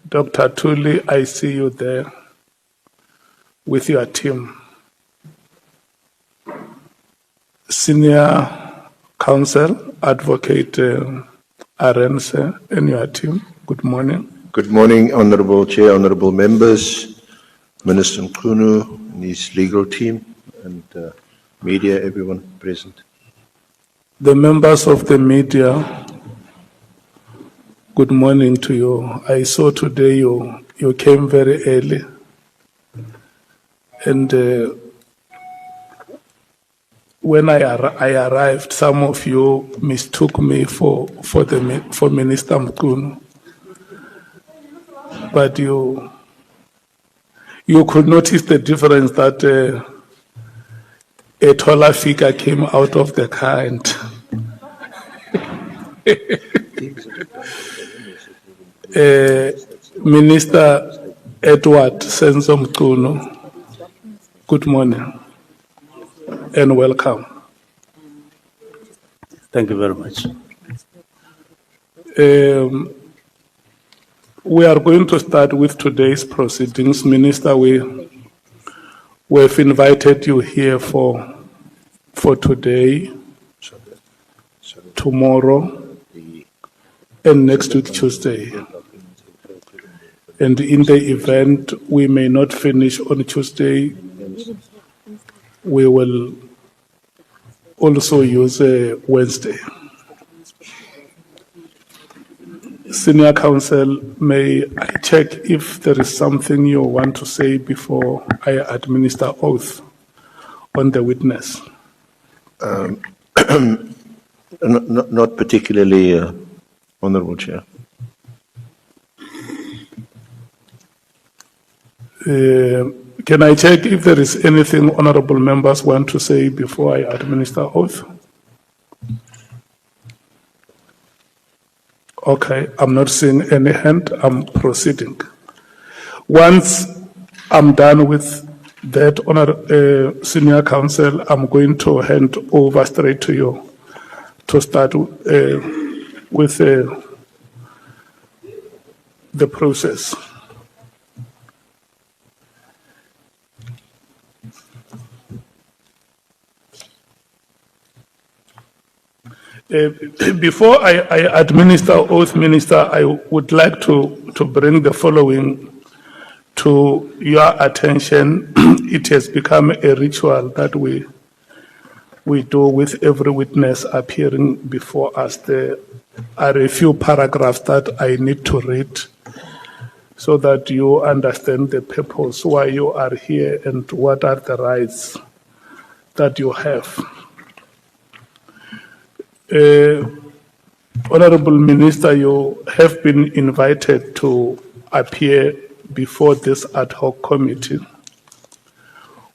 Dr. Tuli, I see you there with your team. Senior Counsel, Advocate Arense, and your team. Good morning. Good morning, Honorable Chair, Honorable Members, Minister Mchunu and his legal team, and media, everyone present. The members of the media, good morning to you. I saw today you came very early, and when I arrived, some of you mistook me for Minister Mkhwnazi, but you could notice the difference that a taller figure came out of the car and Minister Edward Senzo Mchunu, good morning and welcome. Thank you very much. We are going to start with today's proceedings. Minister, we've invited you here for today, tomorrow, and next week, Tuesday. And in the event we may not finish on Tuesday, we will also use Wednesday. Senior Counsel, may I check if there is something you want to say before I administer oath on the witness? Not particularly, Honorable Chair. Can I check if there is anything honorable members want to say before I administer oath? Okay, I'm not seeing any hand. I'm proceeding. Once I'm done with that, Senior Counsel, I'm going to hand over straight to you to start with the process. Before I administer oath, Minister, I would like to bring the following to your attention. It has become a ritual that we do with every witness appearing before us. There are a few paragraphs that I need to read so that you understand the purpose, why you are here, and what are the rights that you have. Honorable Minister, you have been invited to appear before this ad hoc committee,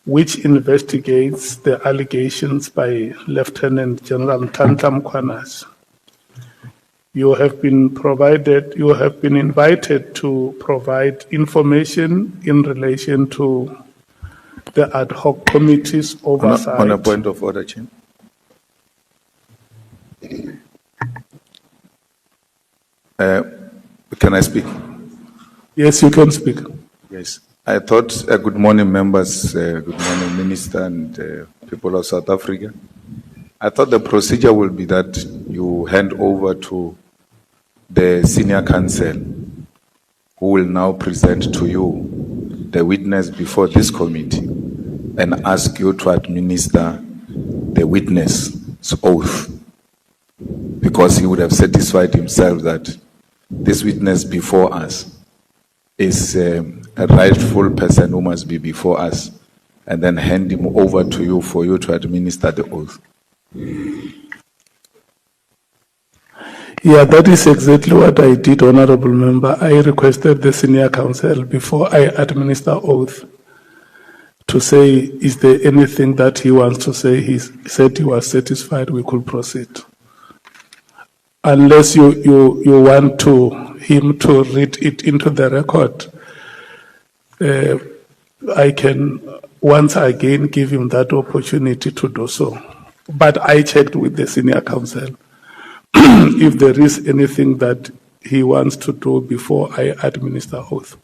which investigates the allegations by Lieutenant General Mkhwanazi. You have been invited to provide information in relation to the ad hoc committee's oversight. On a point of order, Chair. Can I speak? Yes, you can speak. Yes. I thought, good morning, members, good morning, Minister, and people of South Africa. I thought the procedure will be that you hand over to the Senior Counsel, who will now present to you the witness before this committee and ask you to administer the witness's oath, because he would have satisfied himself that this witness before us is a rightful person who must be before us, and then hand him over to you for you to administer the oath. Yeah, that is exactly what I did, Honorable Member. I requested the Senior Counsel before I administer oath to say, is there anything that he wants to say? He said he was satisfied, we could proceed. Unless you want him to read it into the record, I can once again give him that opportunity to do so. But I checked with the Senior Counsel if there is anything that he wants to do before I administer oath.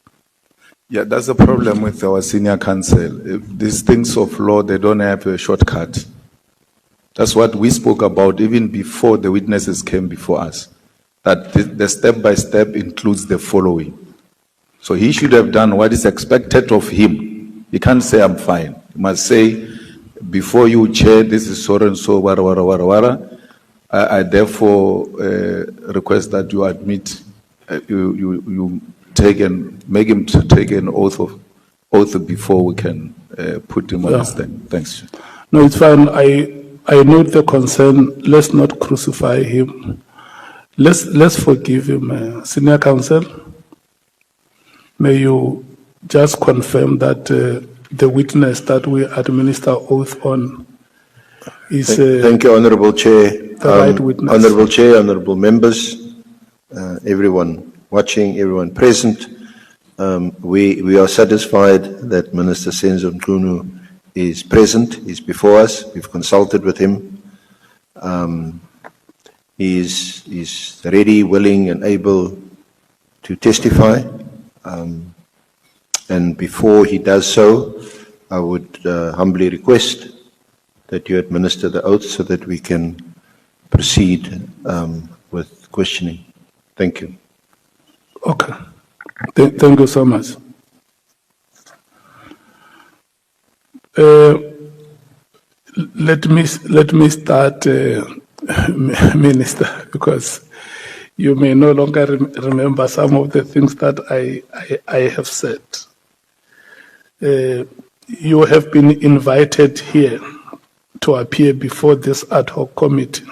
Yeah, that's the problem with our senior counsel. If these things of law, they don't have a shortcut. That's what we spoke about even before the witnesses came before us, that the step-by-step includes the following. So he should have done what is expected of him. He can't say, I'm fine. He must say, before you, Chair, this is so and so, wara, wara, wara, wara. I therefore request that you admit, you take and make him to take an oath before we can put him on the stand. Thanks. No, it's fine. I note the concern. Let's not crucify him. Let's forgive him. Senior counsel, may you just confirm that the witness that we administer oath on is Thank you, Honorable Chair. the right witness. Honorable Chair, honorable members, everyone watching, everyone present, we are satisfied that Minister Senzo Mchunu is present, he's before us, we've consulted with him. He's ready, willing and able to testify. And before he does so, I would humbly request that you administer the oath so that we can proceed with questioning. Thank you. Okay. Thank you so much. Let me start, Minister, because you may no longer remember some of the things that I have said. You have been invited here to appear before this ad hoc committee,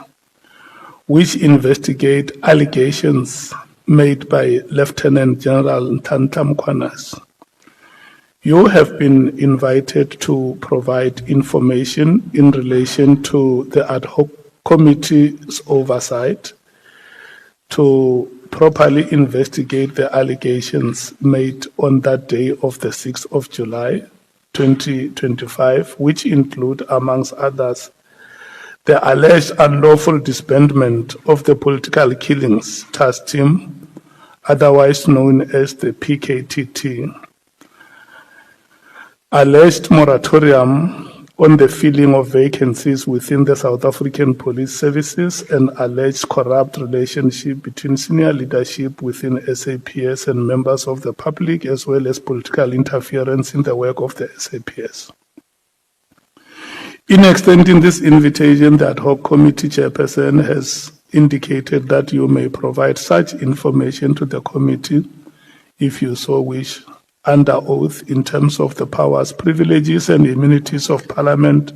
which investigate allegations made by Lieutenant General Ntanta Mkhwanazi. You have been invited to provide information in relation to the ad hoc committee's oversight, to properly investigate the allegations made on that day of the 6th of July, 2025, which include, amongst others, the alleged unlawful disbandment of the political killings task team, otherwise known as the PKTT, alleged moratorium on the filling of vacancies within the South African Police Services, and alleged corrupt relationship between senior leadership within SAPS and members of the public, as well as political interference in the work of the SAPS. In extending this invitation, the ad hoc committee chairperson has indicated that you may provide such information to the committee if you so wish, under oath, in terms of the powers, privileges and immunities of Parliament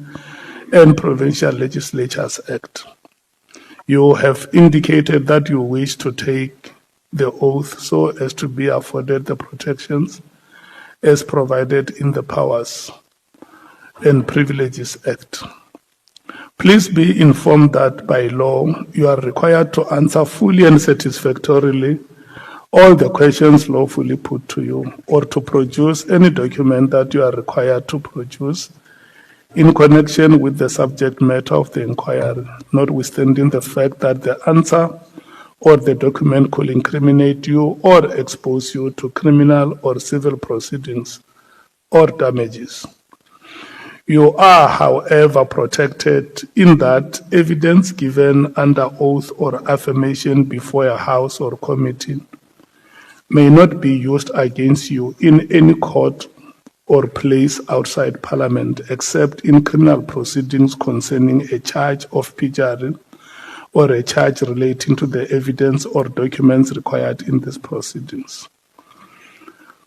and Provincial Legislatures Act. You have indicated that you wish to take the oath so as to be afforded the protections as provided in the Powers and Privileges Act. Please be informed that by law, you are required to answer fully and satisfactorily all the questions lawfully put to you, or to produce any document that you are required to produce in connection with the subject matter of the inquiry, notwithstanding the fact that the answer or the document could incriminate you or expose you to criminal or civil proceedings or damages. You are, however, protected in that evidence given under oath or affirmation before a House or committee may not be used against you in any court or place outside Parliament, except in criminal proceedings concerning a charge of perjury or a charge relating to the evidence or documents required in these proceedings.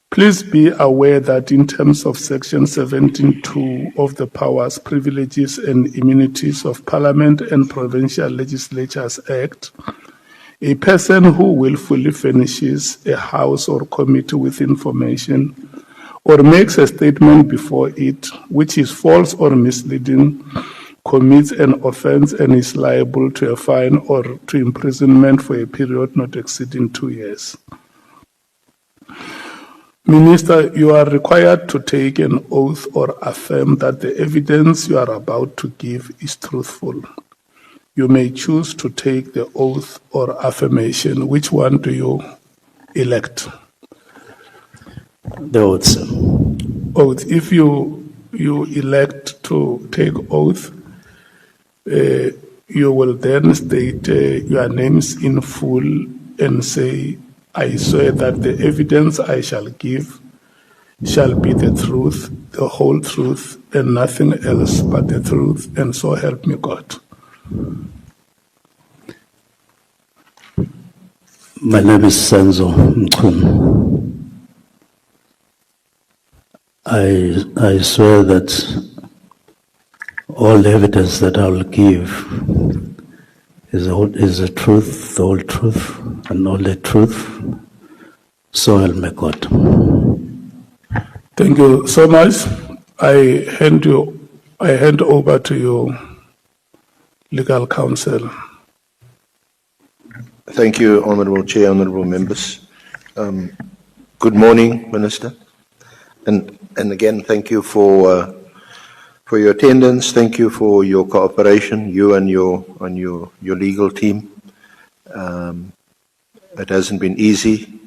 Please be aware that in terms of Section 17(2) of the Powers, Privileges and Immunities of Parliament and Provincial Legislatures Act, a person who willfully furnishes a House or committee with information or makes a statement before it which is false or misleading commits an offense and is liable to a fine or to imprisonment for a period not exceeding 2 years. Minister, you are required to take an oath or affirm that the evidence you are about to give is truthful. you may choose to take the oath or affirmation. Which one do you elect? The oath, sir. Oath. If you elect to take oath, you will then state your names in full and say, I swear that the evidence I shall give shall be the truth, the whole truth, and nothing else but the truth, and so help me God. My name is Senzo Mchunu. I swear that all the evidence that I will give is the truth, the whole truth, and all the truth, so help me God. Thank you so much. I hand over to your legal counsel. Thank you, Honourable Chair, Honourable Members. Good morning, Minister. And again, thank you for your attendance. Thank you for your cooperation, you and your legal team. It hasn't been easy.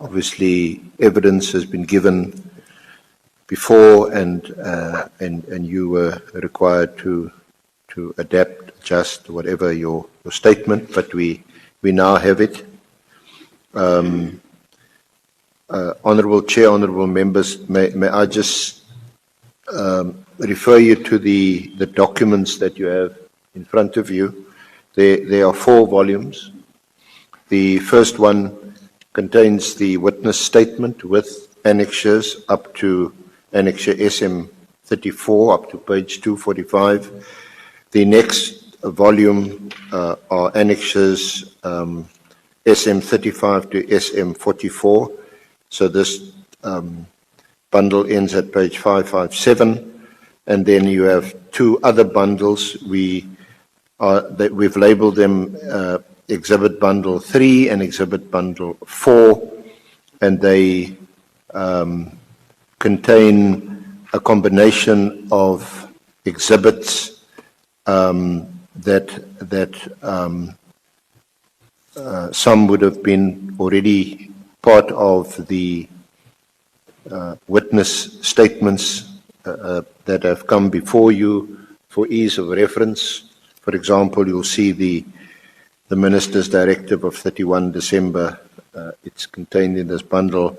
Obviously, evidence has been given before, and you were required to adapt, adjust, whatever your statement. But we now have it. Honourable Chair, Honourable Members, may I just refer you to the documents that you have in front of you. There are 4 volumes. The first one contains the witness statement with annexures up to annexure SM 34 up to page 245. The next volume are annexures SM 35 to SM 44. So this bundle ends at page 557, and then you have 2 other bundles. We've labelled them Exhibit Bundle 3 and Exhibit Bundle 4, and they contain a combination of exhibits that some would have been already part of the witness statements that have come before you for ease of reference. For example, you'll see the Minister's Directive of 31 December. It's contained in this bundle,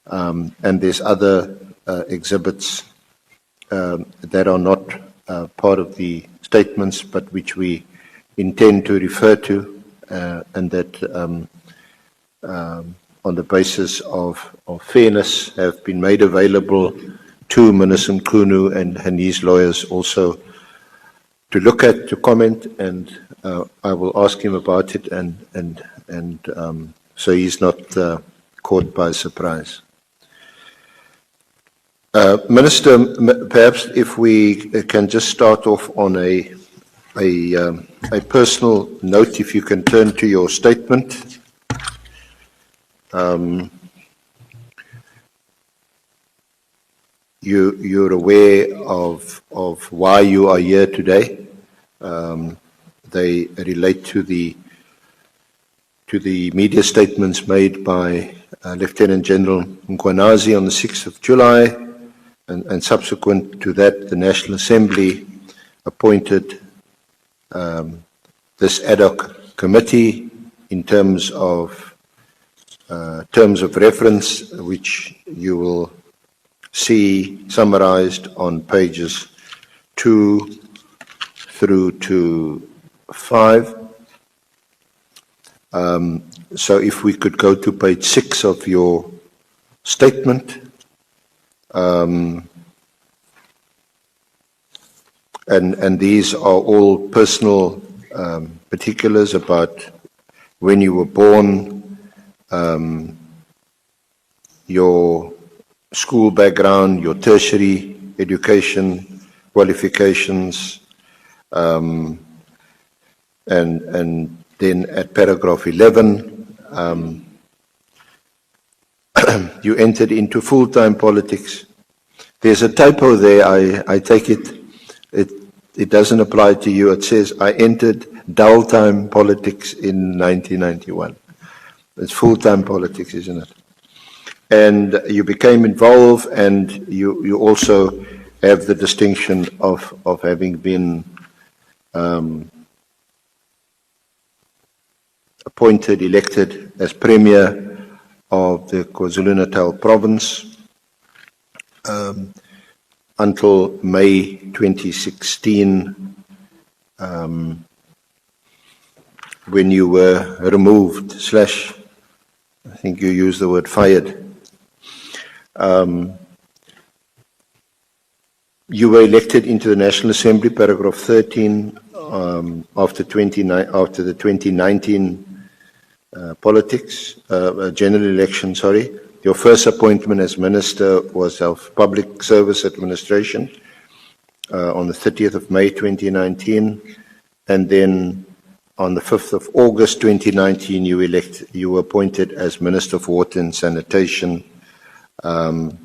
and there's other exhibits that are not part of the statements, but which we intend to refer to, and that on the basis of fairness have been made available to Minister Mkhwnazi and his lawyers also to look at, to comment, and I will ask him about it, and so he's not caught by surprise. Minister, perhaps if we can just start off on a personal note, if you can turn to your statement. You're aware of why you are here today. They relate to the media statements made by Lieutenant General Mkhwanazi on the 6th of July, and subsequent to that, the National Assembly appointed this ad hoc committee in terms of reference, which you will see summarized on pages 2 through to 5. So if we could go to page 6 of your statement. And these are all personal particulars about when you were born, your school background, your tertiary education, qualifications, and then at paragraph 11, you entered into full-time politics. There's a typo there, I take it. It doesn't apply to you. It says, I entered dull-time politics in 1991. It's full-time politics, isn't it? And you became involved, and you also have the distinction of having been appointed, elected as Premier of the KwaZulu-Natal province until May 2016, when you were removed, I think you used the word fired. You were elected into the National Assembly, paragraph 13, after the 2019 general election, sorry. Your first appointment as Minister was of Public Service Administration on the 30th of May 2019, and then on the 5th of August 2019, you were appointed as Minister of Water and Sanitation. And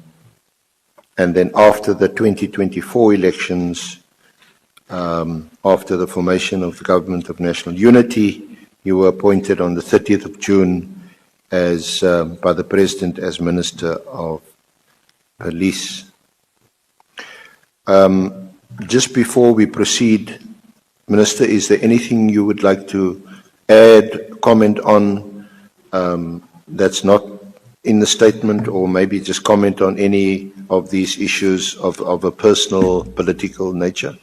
then after the 2024 elections, after the formation of the Government of National Unity, you were appointed on the 30th of June by the President as Minister of Police. Just before we proceed, Minister, is there anything you would like to add, comment on that's not in the statement, or maybe just comment on any of these issues of a personal political nature?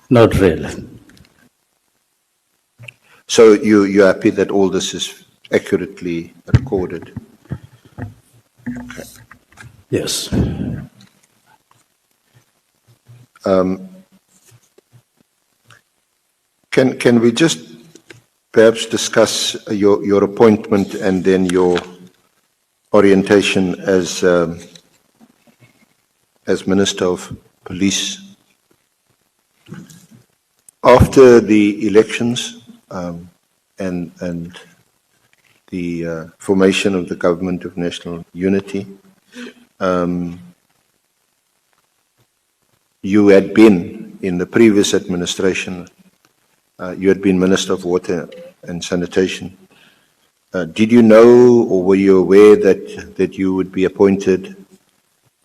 Not really. So you're happy that all this is accurately recorded? Okay. Yes. Can we just perhaps discuss your appointment and then your orientation as Minister of Police? After the elections and the formation of the Government of National Unity, you had been in the previous administration, you had been Minister of Water and Sanitation. Did you know, or were you aware that you would be appointed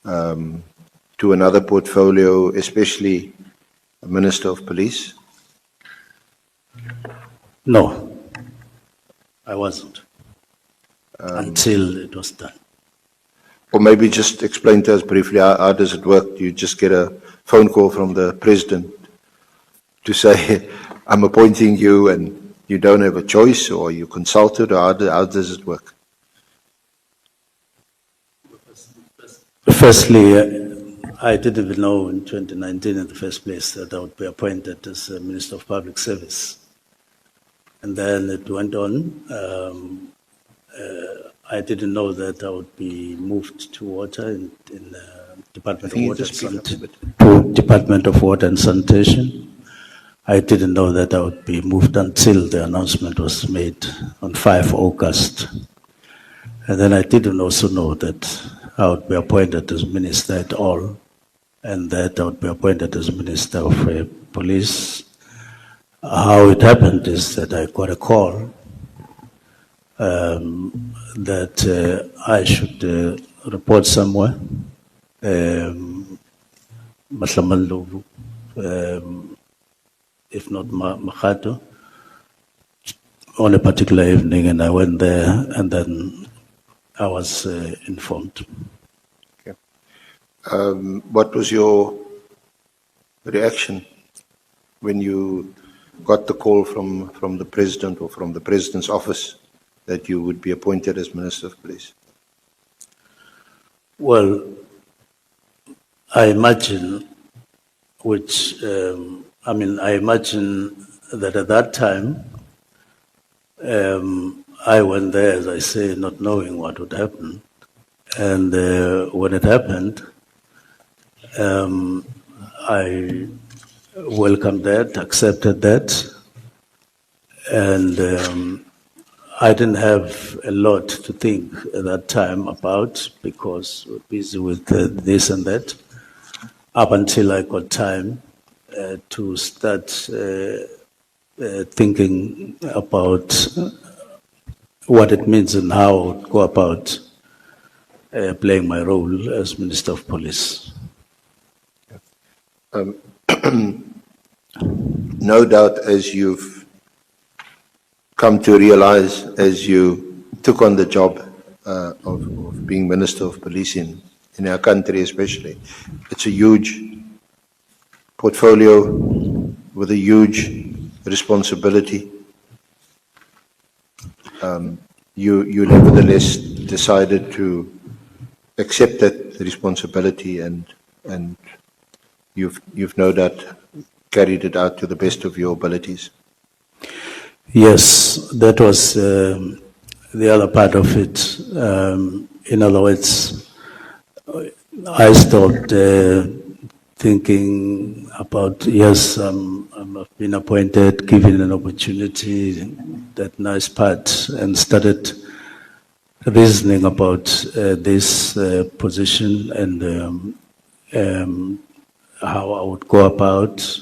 to another portfolio, especially Minister of Police? No, I wasn't until it was done. Or maybe just explain to us briefly, how does it work? Do you just get a phone call from the President to say, I'm appointing you, and you don't have a choice, or are you consulted, or how does it work? Firstly, I didn't even know in 2019 in the first place that I would be appointed as Minister of Public Service. And then it went on. I didn't know that I would be moved to water in Department of Water to Department of Water and Sanitation. I didn't know that I would be moved until the announcement was made on 5 August. And then I didn't also know that I would be appointed as Minister at all, and that I would be appointed as Minister of Police. How it happened is that I got a call that I should report somewhere, Mahlamanlu, if not Makhato, on a particular evening, and I went there, and then I was informed. Okay. What was your reaction when you got the call from the President or from the President's office that you would be appointed as Minister of Police? Well, I imagine, I imagine that at that time, I went there, as I say, not knowing what would happen. And when it happened, I welcomed that, accepted that, and I didn't have a lot to think at that time about, because we were busy with this and that, up until I got time to start thinking about what it means and how I would go about playing my role as Minister of Police. No doubt, as you've come to realize as you took on the job of being Minister of Police in our country especially, it's a huge portfolio with a huge responsibility. You nevertheless decided to accept that responsibility, and you've no doubt carried it out to the best of your abilities. Yes, that was the other part of it. In other words, I stopped thinking about, yes, I've been appointed, given an opportunity, that nice part, and started reasoning about this position and how I would go about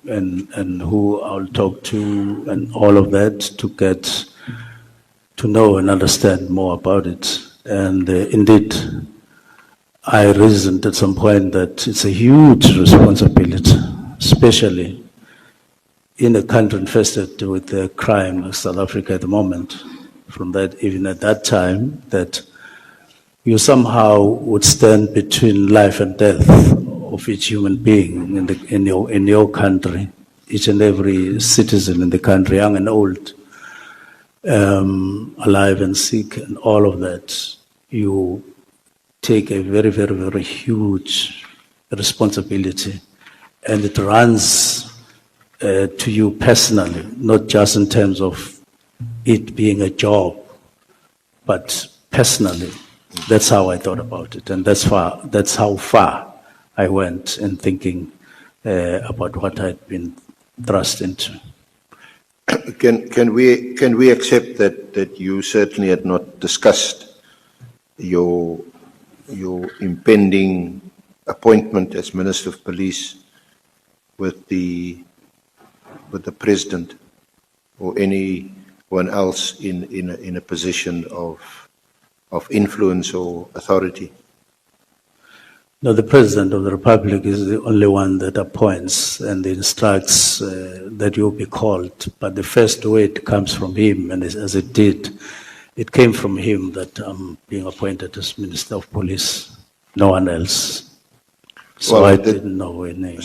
and who I'll talk to and all of that to get to know and understand more about it. And indeed, I reasoned at some point that it's a huge responsibility, especially in a country infested with crime like South Africa at the moment. From that, even at that time, that you somehow would stand between life and death of each human being in your country, each and every citizen in the country, young and old, alive and sick, and all of that. You take a very, very, very huge responsibility, and it runs to you personally, not just in terms of it being a job, but personally. That's how I thought about it, and that's how far I went in thinking about what I'd been thrust into. Can we accept that you certainly had not discussed your impending appointment as Minister of Police with the President or anyone else in a position of influence or authority? No, the President of the Republic is the only one that appoints and instructs that you'll be called. But the first word comes from him, and as it did, it came from him that I'm being appointed as Minister of Police, no one else. So I didn't know any.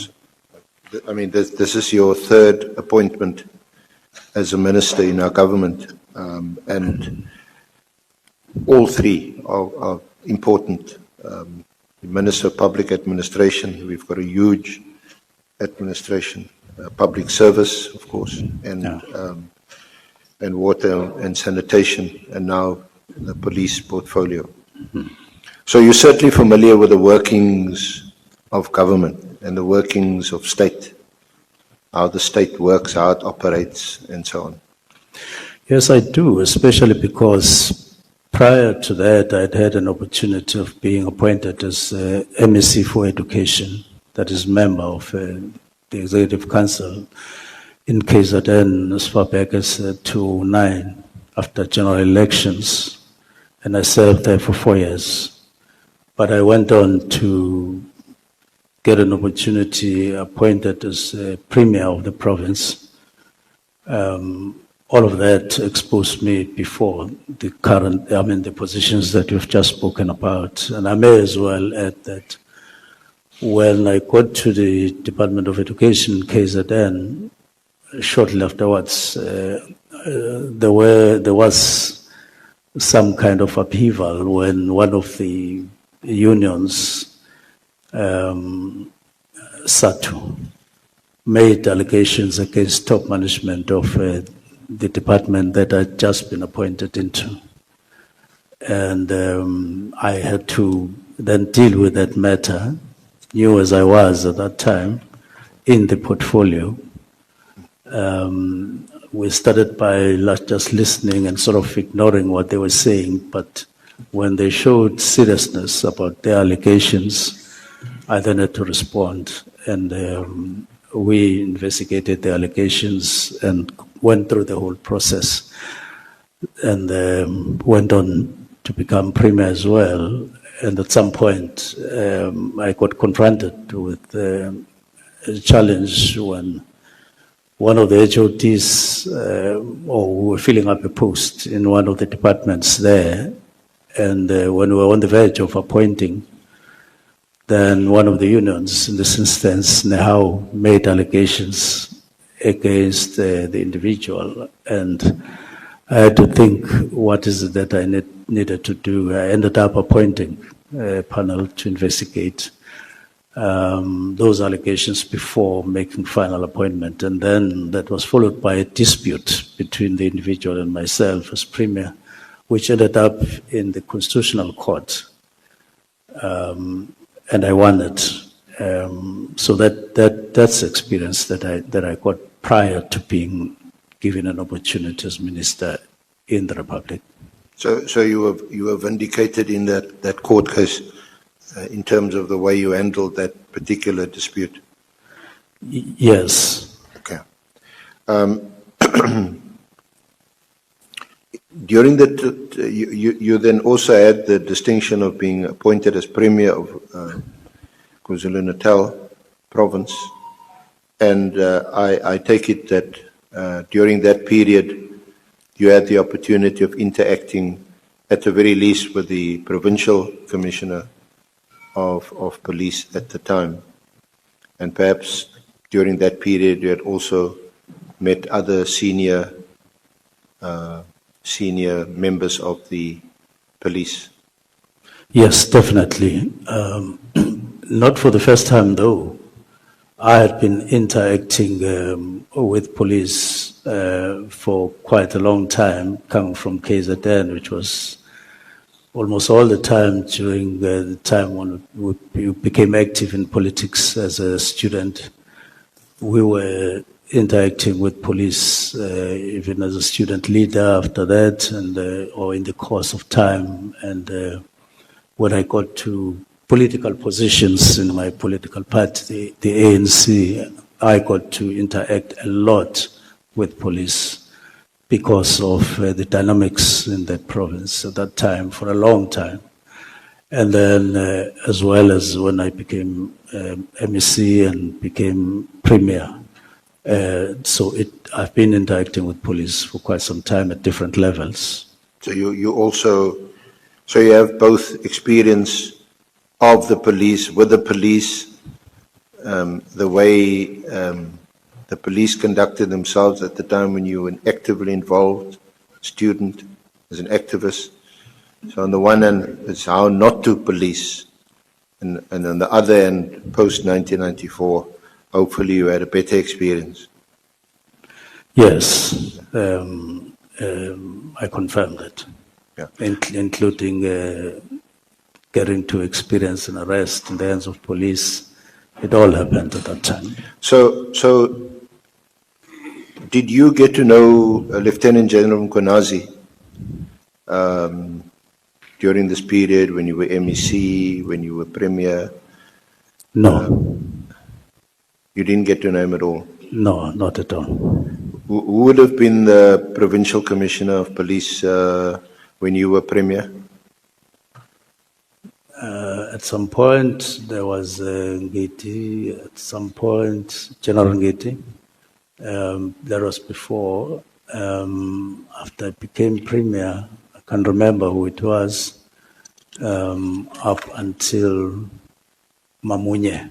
I mean, this is your third appointment as a minister in our government, and all three are important. The Minister of Public Administration, we've got a huge administration, public service, of course, and water and sanitation, and now the police portfolio. Mm-hmm. So you're certainly familiar with the workings of government and the workings of state, how the state works, how it operates, and so on. Yes, I do, especially because prior to that, I'd had an opportunity of being appointed as MEC for Education, that is member of the Executive Council in KZN as far back as 2009 after general elections, and I served there for 4 years. But I went on to get an opportunity appointed as Premier of the province. All of that exposed me before the positions that you've just spoken about. And I may as well add that when I got to the Department of Education, KZN, shortly afterwards, there was some kind of upheaval when one of the unions, SATU, made allegations against top management of the department that I'd just been appointed into. And I had to then deal with that matter, new as I was at that time, in the portfolio. We started by just listening and sort of ignoring what they were saying, but when they showed seriousness about their allegations, I then had to respond. And we investigated the allegations and went through the whole process, and went on to become premier as well. And at some point, I got confronted with a challenge when one of the HOTs, or we were filling up a post in one of the departments there, and when we were on the verge of appointing, then one of the unions, in this instance, NEHAU, made allegations against the individual, and I had to think, what is it that I needed to do? I ended up appointing a panel to investigate those allegations before making final appointment, and then that was followed by a dispute between the individual and myself as premier, which ended up in the Constitutional Court, and I won it. So that's the experience that I got prior to being given an opportunity as minister in the Republic. So you were vindicated in that court case in terms of the way you handled that particular dispute? Yes. Okay. During that, you then also had the distinction of being appointed as Premier of KwaZulu-Natal province, and I take it that during that period you had the opportunity of interacting at the very least with the Provincial Commissioner of Police at the time, and perhaps during that period you had also met other senior members of the police. Yes, definitely. Not for the first time, though. I had been interacting with police for quite a long time, coming from KZN, which was almost all the time during the time when we became active in politics as a student. We were interacting with police even as a student leader after that, and or in the course of time. And when I got to political positions in my political party, the ANC, I got to interact a lot with police because of the dynamics in that province at that time for a long time. And then as well as when I became MEC and became Premier. I've been interacting with police for quite some time at different levels. So you have both experience of the police, with the police, the way the police conducted themselves at the time when you were actively involved, student, as an activist. So on the one hand, it's how not to police, and on the other hand, post-1994, hopefully you had a better experience. Yes, I confirm that, Yeah. including getting to experience an arrest in the hands of police. It all happened at that time. So did you get to know Lieutenant General Mkhwnazi during this period when you were MEC, when you were Premier? No. You didn't get to know him at all? No, not at all. Who would have been the Provincial Commissioner of Police when you were Premier? At some point, there was Ngiti, at some point, General Ngiti. That was before. After I became Premier, I can't remember who it was, up until Mamunye.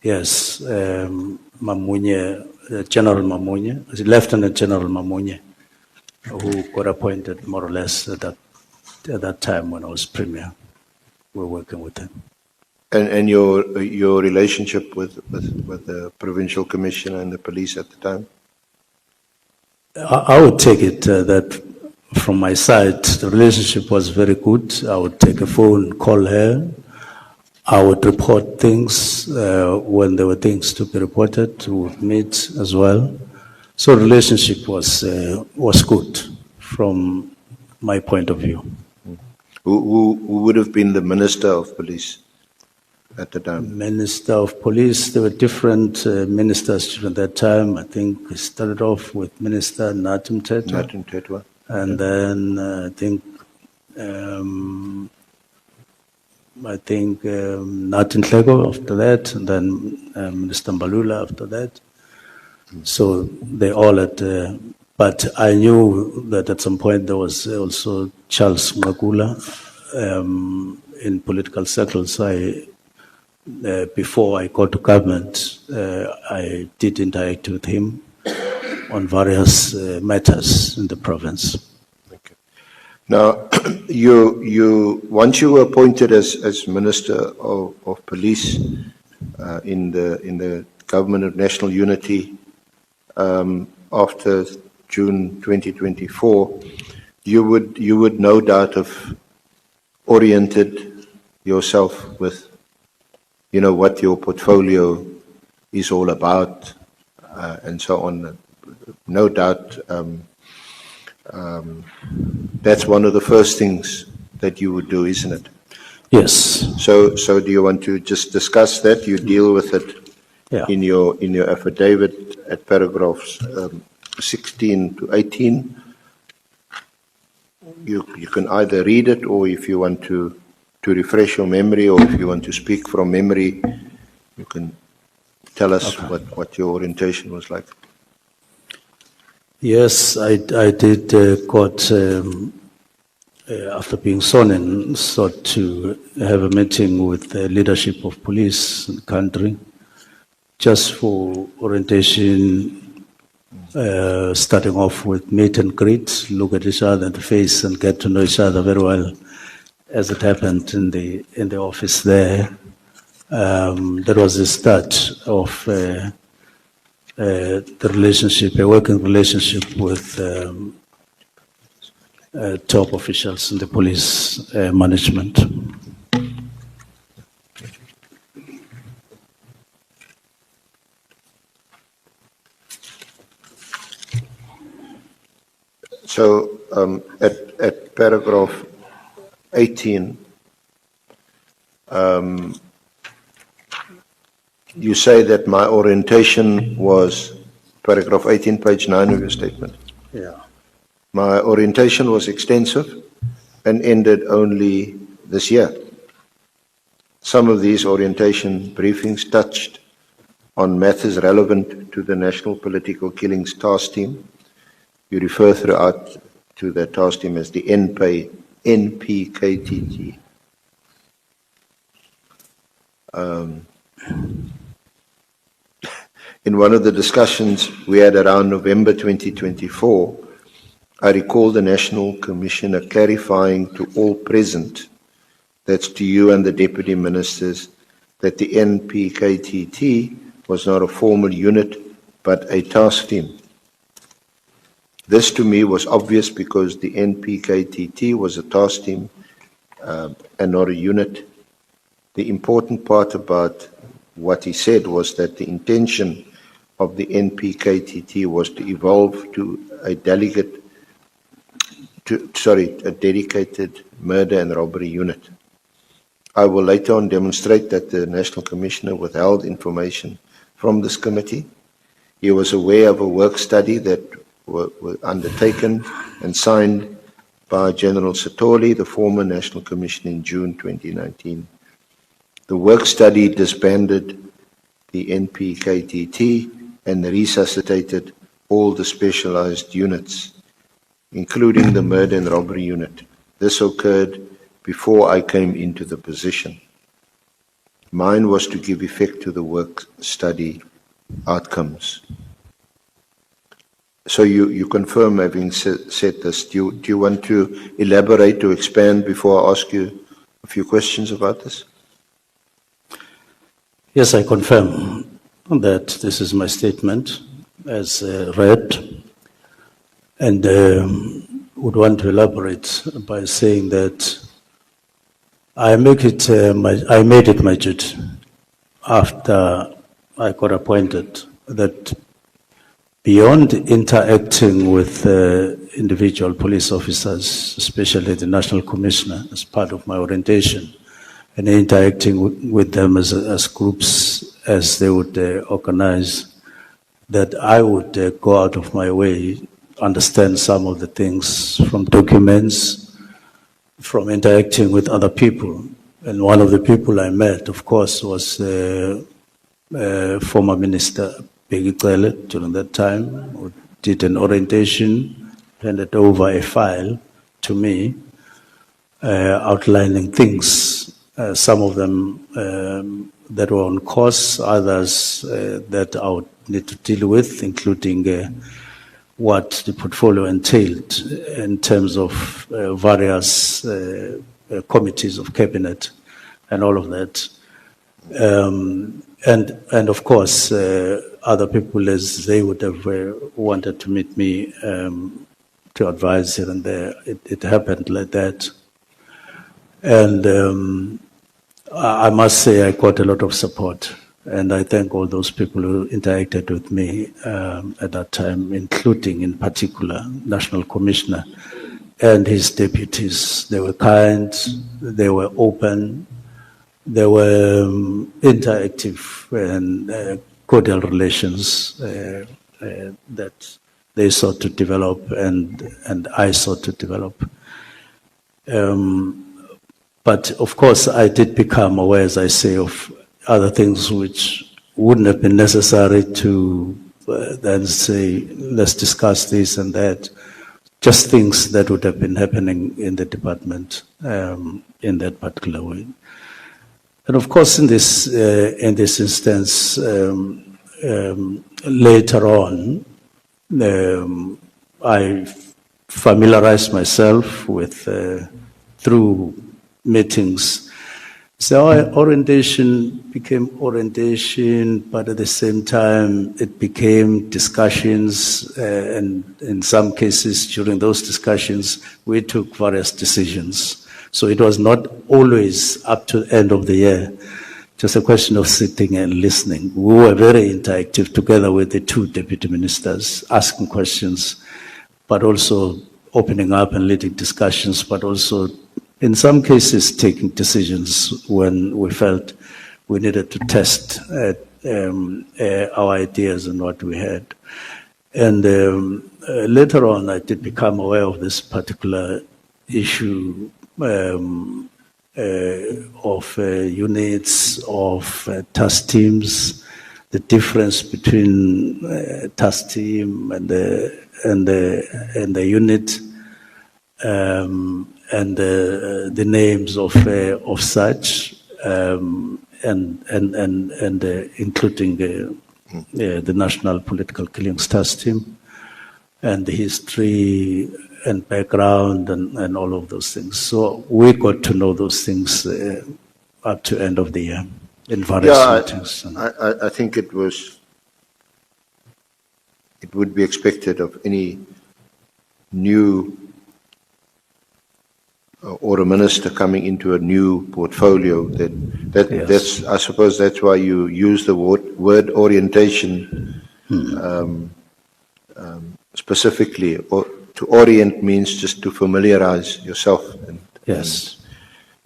Yes, Mamunye, General Mamunye, Lieutenant General Mamunye, who got appointed more or less at that time when I was Premier. We were working with him. And your relationship with the Provincial Commissioner and the police at the time? I would take it that from my side, the relationship was very good. I would take a phone, call her. I would report things when there were things to be reported. We would meet as well. So the relationship was good from my point of view. Who would have been the Minister of Police? at the time? Minister of Police, there were different ministers during that time. I think we started off with Minister Nathi Mthethwa. Nathi Mthethwa. And then I think Nathi Nhleko after that, and then Minister Mbalula after that. So they all had, but I knew that at some point there was also Charles Ngakula in political circles. Before I got to government, I did interact with him on various matters in the province. Okay. Now, once you were appointed as Minister of Police in the Government of National Unity after June 2024, you would no doubt have oriented yourself with, what your portfolio is all about, and so on. No doubt, that's one of the first things that you would do, isn't it? Yes. So do you want to just discuss that? You deal with it in your affidavit at paragraphs 16 to 18. You can either read it, or if you want to refresh your memory, or if you want to speak from memory, you can tell us what your orientation was like. Yes, I did after being sworn in, sought to have a meeting with the leadership of police in the country, just for orientation, starting off with meet and greet, look at each other in the face and get to know each other very well, as it happened in the office there. That was the start of the relationship, a working relationship with top officials in the police management. So at paragraph 18, you say that my orientation was, paragraph 18, page 9 of your statement. Yeah. My orientation was extensive and ended only this year. Some of these orientation briefings touched on matters relevant to the National Political Killings Task Team. You refer throughout to that task team as the NPKTT. In one of the discussions we had around November 2024, I recall the National Commissioner clarifying to all present, that's to you and the Deputy Ministers, that the NPKTT was not a formal unit but a task team. This to me was obvious because the NPKTT was a task team and not a unit. The important part about what he said was that the intention of the NPKTT was to evolve to a dedicated murder and robbery unit. I will later on demonstrate that the National Commissioner withheld information from this committee. He was aware of a work study that were undertaken and signed by General Satoli, the former National Commissioner, in June 2019. The work study disbanded the NPKTT and resuscitated all the specialized units, including the murder and robbery unit. This occurred before I came into the position. Mine was to give effect to the work study outcomes. So you confirm, having said this, do you want to elaborate, to expand before I ask you a few questions about this? Yes, I confirm that this is my statement as read, and would want to elaborate by saying that I made it my duty after I got appointed that beyond interacting with individual police officers, especially the National Commissioner, as part of my orientation, and interacting with them as groups as they would organize, that I would go out of my way, understand some of the things from documents, from interacting with other people. And one of the people I met, of course, was former Minister Begicele during that time, who did an orientation, handed over a file to me, outlining things, some of them that were on course, others that I would need to deal with, including what the portfolio entailed in terms of various committees of cabinet and all of that. And of course, other people, as they would have wanted to meet me to advise here and there. It happened like that. And I must say I got a lot of support. And I thank all those people who interacted with me at that time, including in particular National Commissioner and his deputies. They were kind, they were open, they were interactive and cordial relations that they sought to develop and I sought to develop. But of course I did become aware, as I say, of other things which wouldn't have been necessary to then say, let's discuss this and that. Just things that would have been happening in the department in that particular way. And of course, in this instance, later on, I familiarized myself with, through meetings. So orientation became orientation, but at the same time, it became discussions, and in some cases, during those discussions, we took various decisions. So it was not always up to the end of the year, just a question of sitting and listening. We were very interactive together with the two deputy ministers, asking questions, but also opening up and leading discussions, but also in some cases, taking decisions when we felt we needed to test our ideas and what we had. And later on, I did become aware of this particular issue of units, of task teams, the difference between task team and the unit. And the names of such, and including the National Political Killings Task Team, and the history and background and all of those things. So we got to know those things up to end of the year in various meetings. I think it would be expected of any new or a minister coming into a new portfolio Yes. that's, I suppose that's why you use the word orientation specifically. Or to orient means just to familiarize yourself, Yes.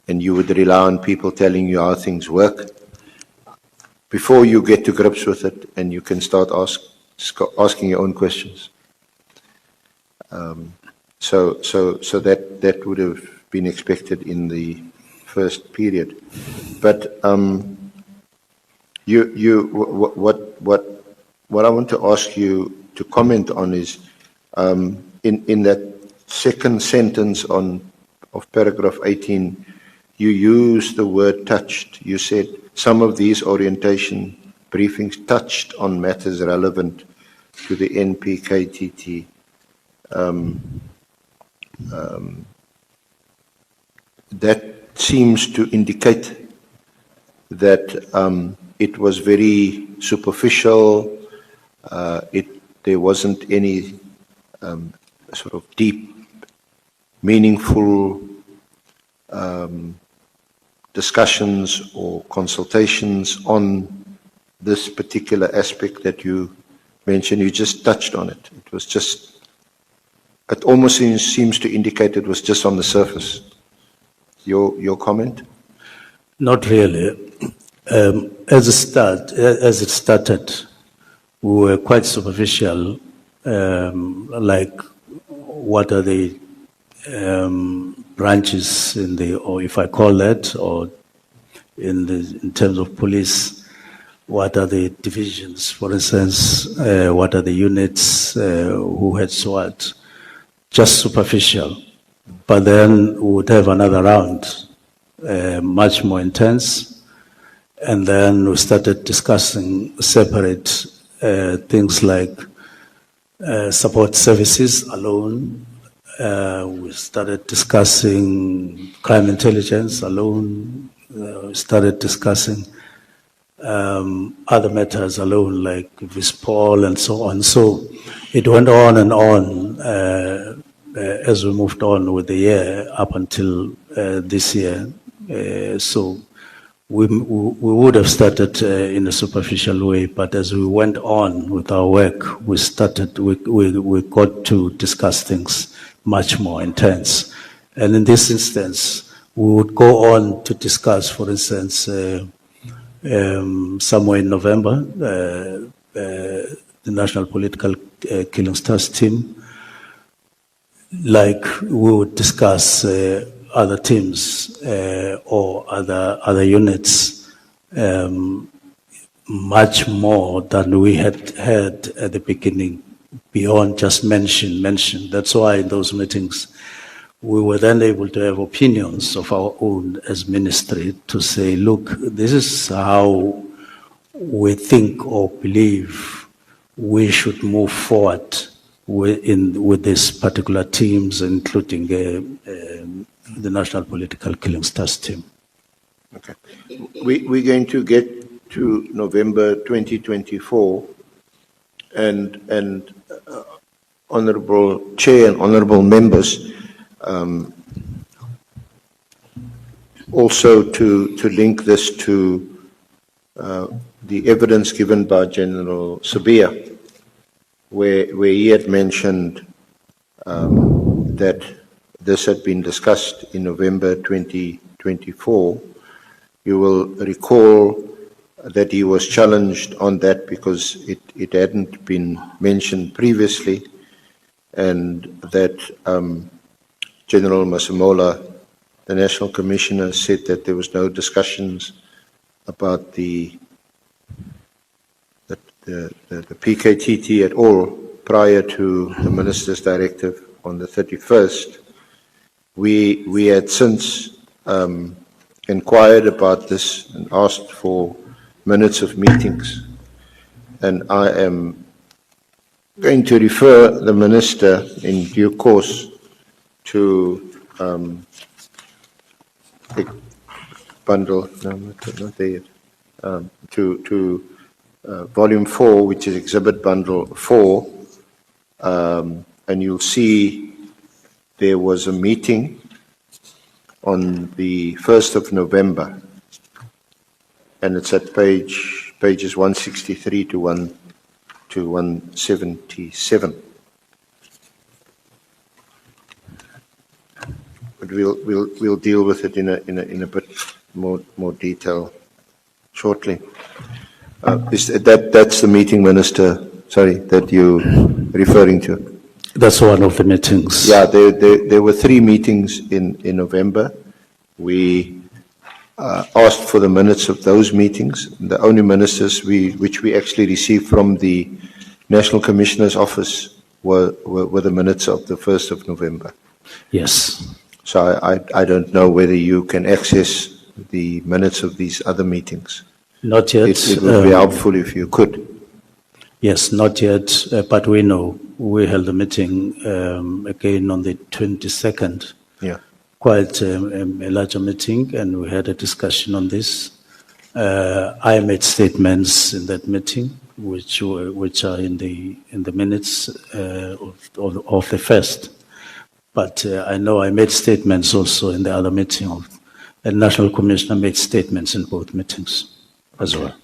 and you would rely on people telling you how things work before you get to grips with it, and you can start asking your own questions. So that would have been expected in the first period. But what I want to ask you to comment on is in that second sentence of paragraph 18, you used the word touched. You said some of these orientation briefings touched on matters relevant to the NPKTT. That seems to indicate that it was very superficial. There wasn't any sort of deep, meaningful discussions or consultations on this particular aspect that you mentioned. You just touched on it. It was just, it almost seems to indicate it was just on the surface. Your comment? Not really. As it started, we were quite superficial, like what are the branches in the, or if I call that, or in terms of police, what are the divisions, for instance, what are the units, who had what, just superficial. But then we would have another round, much more intense, and then we started discussing separate things like support services alone. We started discussing crime intelligence alone. We started discussing other matters alone, like Vispol and so on. So it went on and on as we moved on with the year up until this year. So we would have started in a superficial way, but as we went on with our work, we got to discuss things much more intense. And in this instance, we would go on to discuss, for instance, somewhere in November, the National Political Killing Stars team, like we would discuss other teams or other units much more than we had at the beginning, beyond just mention. That's why in those meetings we were then able to have opinions of our own as ministry to say, look, this is how we think or believe we should move forward with these particular teams, including the National Political Killing Stars team. Okay. We're going to get to November 2024, and Honourable Chair and Honourable Members, also to link this to the evidence given by General Sabia, where he had mentioned that this had been discussed in November 2024. You will recall that he was challenged on that because it hadn't been mentioned previously, and that General Masemola, the National Commissioner, said that there was no discussions about the PKTT at all prior to the Minister's directive on the 31st. We had since inquired about this and asked for minutes of meetings, and I am going to refer the Minister in due course to the bundle, no, not there yet, to volume 4, which is exhibit bundle 4, and you'll see there was a meeting on the 1st of November, and it's at pages 163 to 177. But we'll deal with it in a bit more detail shortly. That's the meeting, Minister, sorry, that you're referring to? That's one of the meetings. Yeah, there were 3 meetings in November. We asked for the minutes of those meetings. The only ministers which we actually received from the National Commissioner's office were the minutes of the 1st of November. Yes. So I don't know whether you can access the minutes of these other meetings. Not yet. It would be helpful if you could. Yes, not yet, but we know. We held a meeting again on the 22nd. Yeah. Quite a larger meeting, and we had a discussion on this. I made statements in that meeting, which are in the minutes of the first. But I know I made statements also in the other meeting. The National Commissioner made statements in both meetings as well.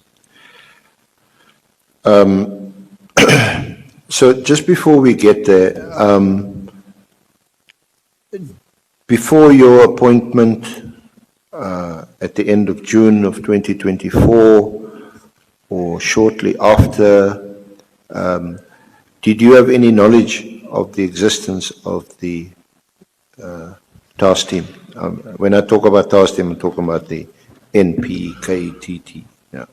So just before we get there, before your appointment at the end of June of 2024 or shortly after, did you have any knowledge of the existence of the task team? When I talk about task team, I'm talking about the NPKTT. Yeah.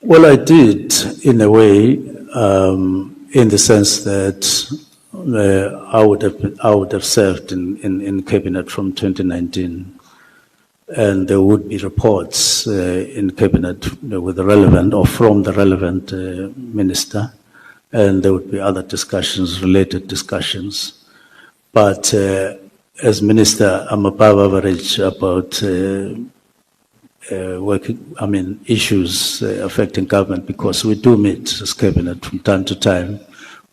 Well, I did, in a way, in the sense that I would have served in cabinet from 2019, and there would be reports in cabinet with the relevant or from the relevant minister, and there would be other discussions, related discussions. But as minister, I'm above average about issues affecting government, because we do meet as cabinet from time to time,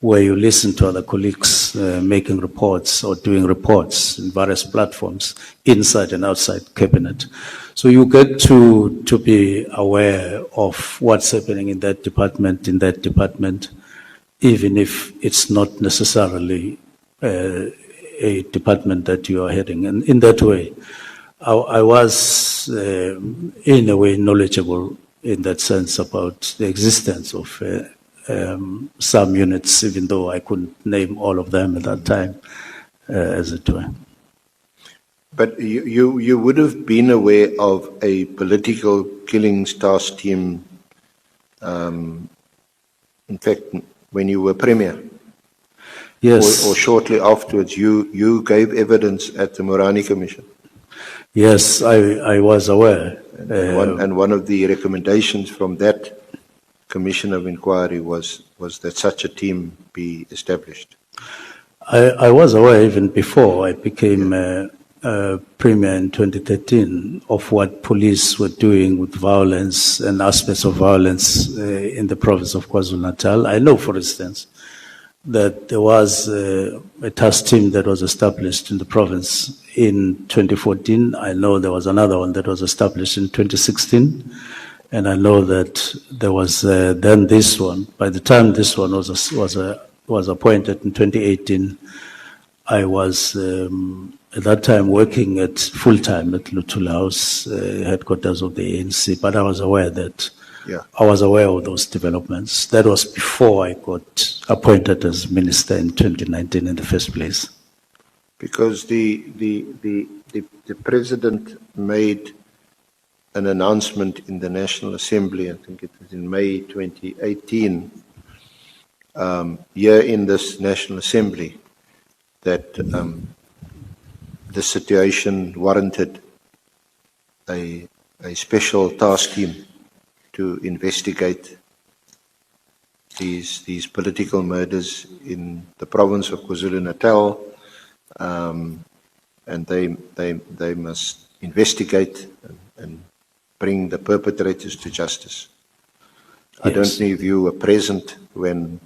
where you listen to other colleagues making reports or doing reports in various platforms inside and outside cabinet. So you get to be aware of what's happening in that department, even if it's not necessarily a department that you are heading. And in that way, I was, in a way, knowledgeable in that sense about the existence of some units, even though I couldn't name all of them at that time, as it were. But you would have been aware of a political killings task team, in fact, when you were Premier? Yes. Or shortly afterwards, you gave evidence at the Morani Commission? Yes, I was aware. And one of the recommendations from that Commission of Inquiry was that such a team be established. I was aware even before I became Premier in 2013 of what police were doing with violence and aspects of violence in the province of KwaZulu-Natal. I know, for instance, that there was a task team that was established in the province in 2014. I know there was another one that was established in 2016. And I know that there was then this one. By the time this one was appointed in 2018, I was at that time working at full-time at Luthuli House, headquarters of the ANC, but I was aware that I was aware of those developments. That was before I got appointed as minister in 2019 in the first place. Because the president made an announcement in the National Assembly, I think it was in May 2018, here in this National Assembly, that the situation warranted a special task team to investigate these political murders in the province of KwaZulu-Natal, and they must investigate and bring the perpetrators to justice. Yes. I don't know if you were present when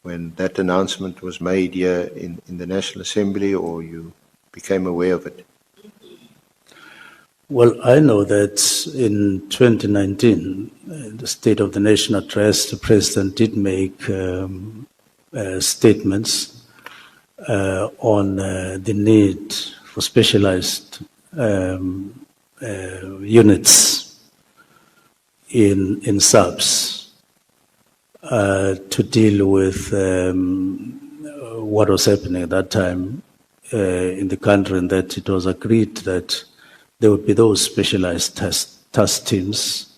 that announcement was made here in the National Assembly, or you became aware of it. Well, I know that in 2019, the State of the Nation address, the President did make statements on the need for specialized units in subs to deal with what was happening at that time in the country, and that it was agreed that there would be those specialized task teams.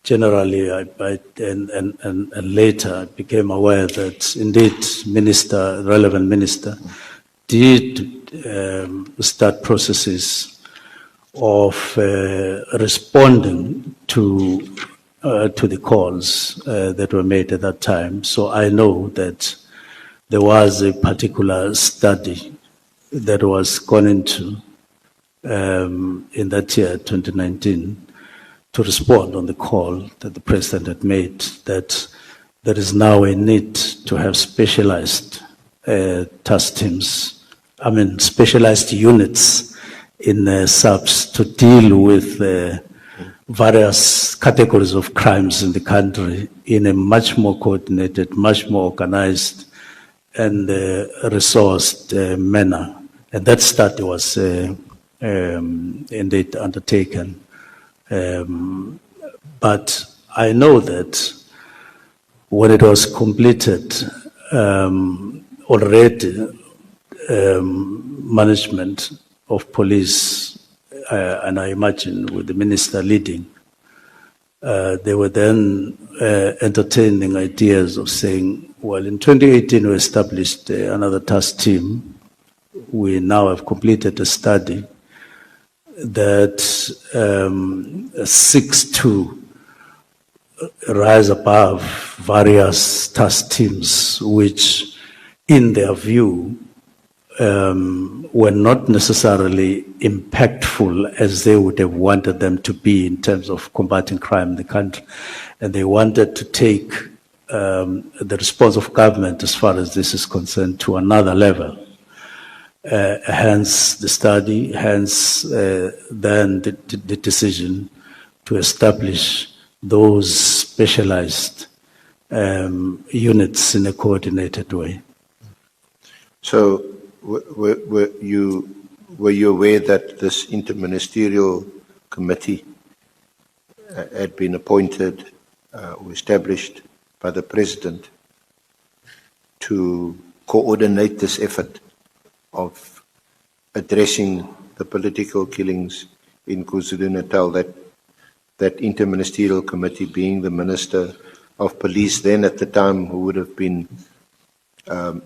Generally, and later I became aware that indeed relevant minister did start processes of responding to the calls that were made at that time. So I know that there was a particular study that was gone into in that year, 2019, to respond on the call that the President had made, that there is now a need to have specialized task teams, specialized units in subs to deal with various categories of crimes in the country in a much more coordinated, much more organized and resourced manner. And that study was indeed undertaken. But I know that when it was completed, already management of police, and I imagine with the minister leading, they were then entertaining ideas of saying, well, in 2018 we established another task team. We now have completed a study that seeks to rise above various task teams which, in their view, were not necessarily impactful as they would have wanted them to be in terms of combating crime in the country. And they wanted to take the response of government as far as this is concerned to another level. Hence the study, hence then the decision to establish those specialized units in a coordinated way. So, were you aware that this interministerial committee had been appointed or established by the President to coordinate this effort of addressing the political killings in KwaZulu-Natal, that interministerial committee being the Minister of Police then at the time, who would have been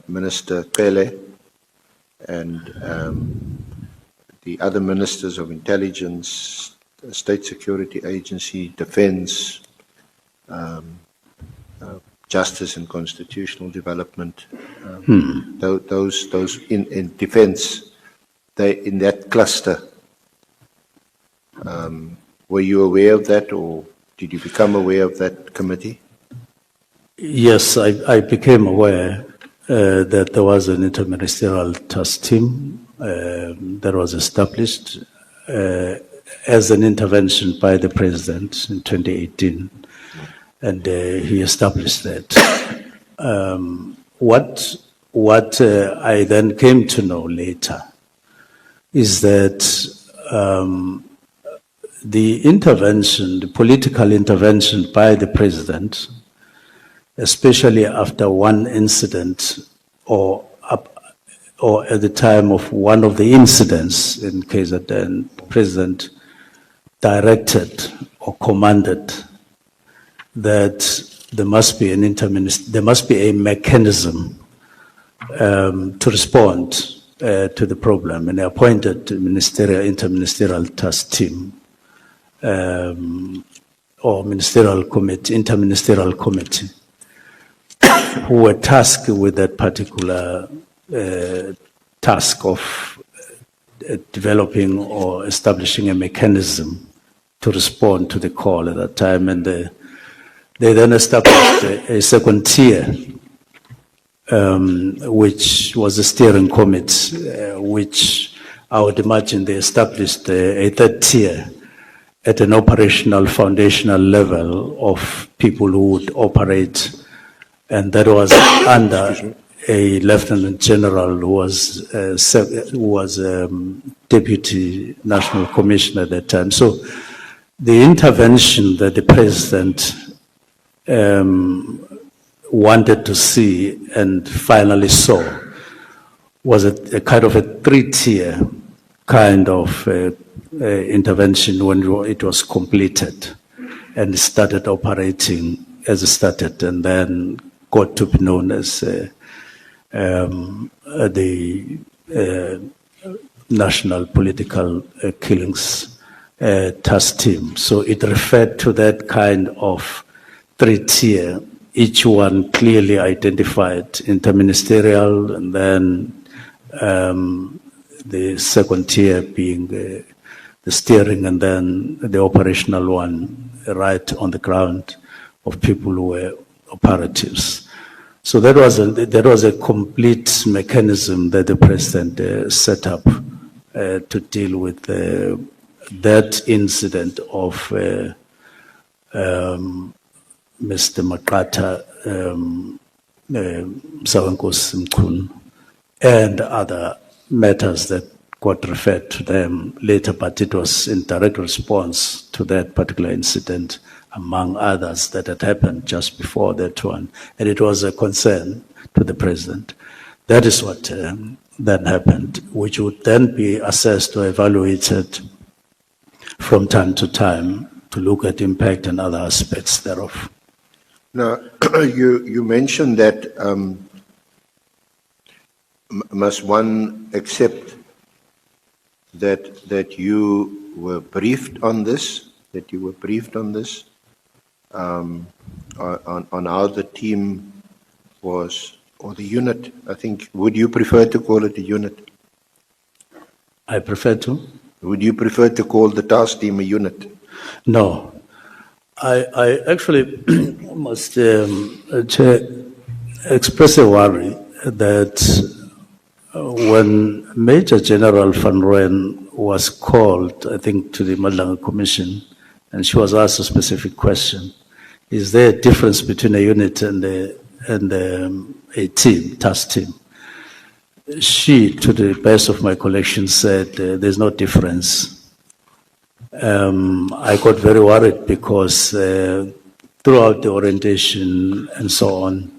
Minister Pele, and the other ministers of intelligence, state security agency, defense, justice and constitutional development. Those in defense, they in that cluster. Were you aware of that, or did you become aware of that committee? Yes, I became aware that there was an interministerial task team that was established as an intervention by the President in 2018, and he established that. What I then came to know later is that the intervention, the political intervention by the President, especially after one incident or at the time of one of the incidents in KZN, the President directed or commanded that there must be a mechanism to respond to the problem, and he appointed interministerial task team or interministerial committee, who were tasked with that particular task of developing or establishing a mechanism to respond to the call at that time. And they then established a second tier, which was a steering committee, which I would imagine they established a third tier at an operational, foundational level of people who would operate, and that was under a Lieutenant General who was Deputy National Commissioner at that time. So the intervention that the President wanted to see and finally saw was a kind of a three-tier kind of intervention when it was completed and started operating as it started, and then got to be known as the National Political Killings Task Team. So it referred to that kind of three-tier, each one clearly identified, interministerial, and then the second tier being the steering, and then the operational one right on the ground of people who were operatives. So that was a complete mechanism that the President set up to deal with that incident of Mr. Makata, Mkhwnazi, and other matters that got referred to them later, but it was in direct response to that particular incident, among others that had happened just before that one. And it was a concern to the president. That is what then happened, which would then be assessed or evaluated from time to time to look at impact and other aspects thereof. Now, you mentioned that must one accept that you were briefed on this, on how the team was, or the unit, I think. Would you prefer to call it a unit? I prefer to? Would you prefer to call the task team a unit? No. I actually must express a worry that when Major General Van Rooyen was called, I think, to the Madlanga Commission, and she was asked a specific question, is there a difference between a unit and a team, task team? She, to the best of my collection, said there's no difference. I got very worried because throughout the orientation and so on,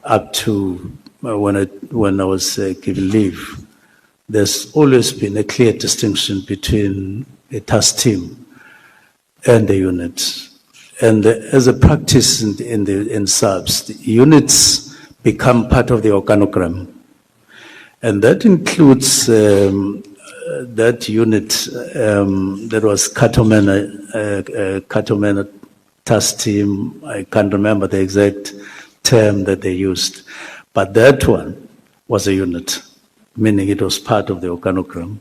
up to when I was given leave, there's always been a clear distinction between a task team and the unit. And as a practice in subs, the units become part of the organogram. And that includes that unit that was Cattleman task team. I can't remember the exact term that they used. But that one was a unit, meaning it was part of the organogram.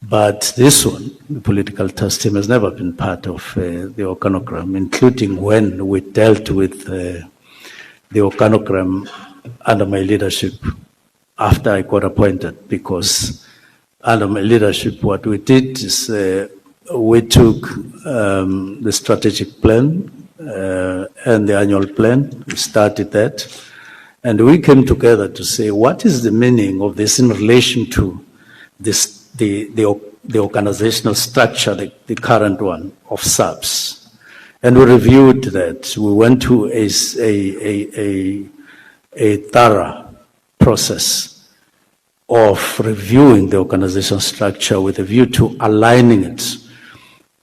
But this one, the political task team, has never been part of the organogram, including when we dealt with the organogram under my leadership after I got appointed, because under my leadership, what we did is we took the strategic plan and the annual plan, we started that, and we came together to say, what is the meaning of this in relation to this, the organizational structure, the current one of subs? And we reviewed that. We went to a thorough process of reviewing the organizational structure with a view to aligning it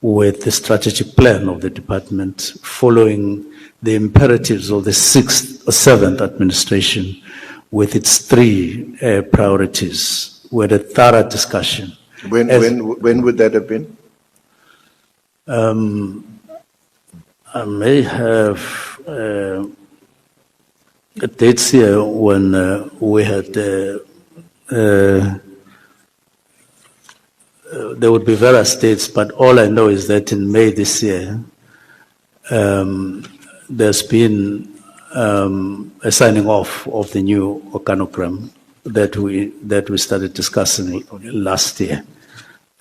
with the strategic plan of the department, following the imperatives of the 6th or 7th administration with its 3 priorities. We had a thorough discussion. When would that have been? I may have dates here when we had, there would be various dates, but all I know is that in May this year, there's been a signing off of the new organogram that we started discussing last year.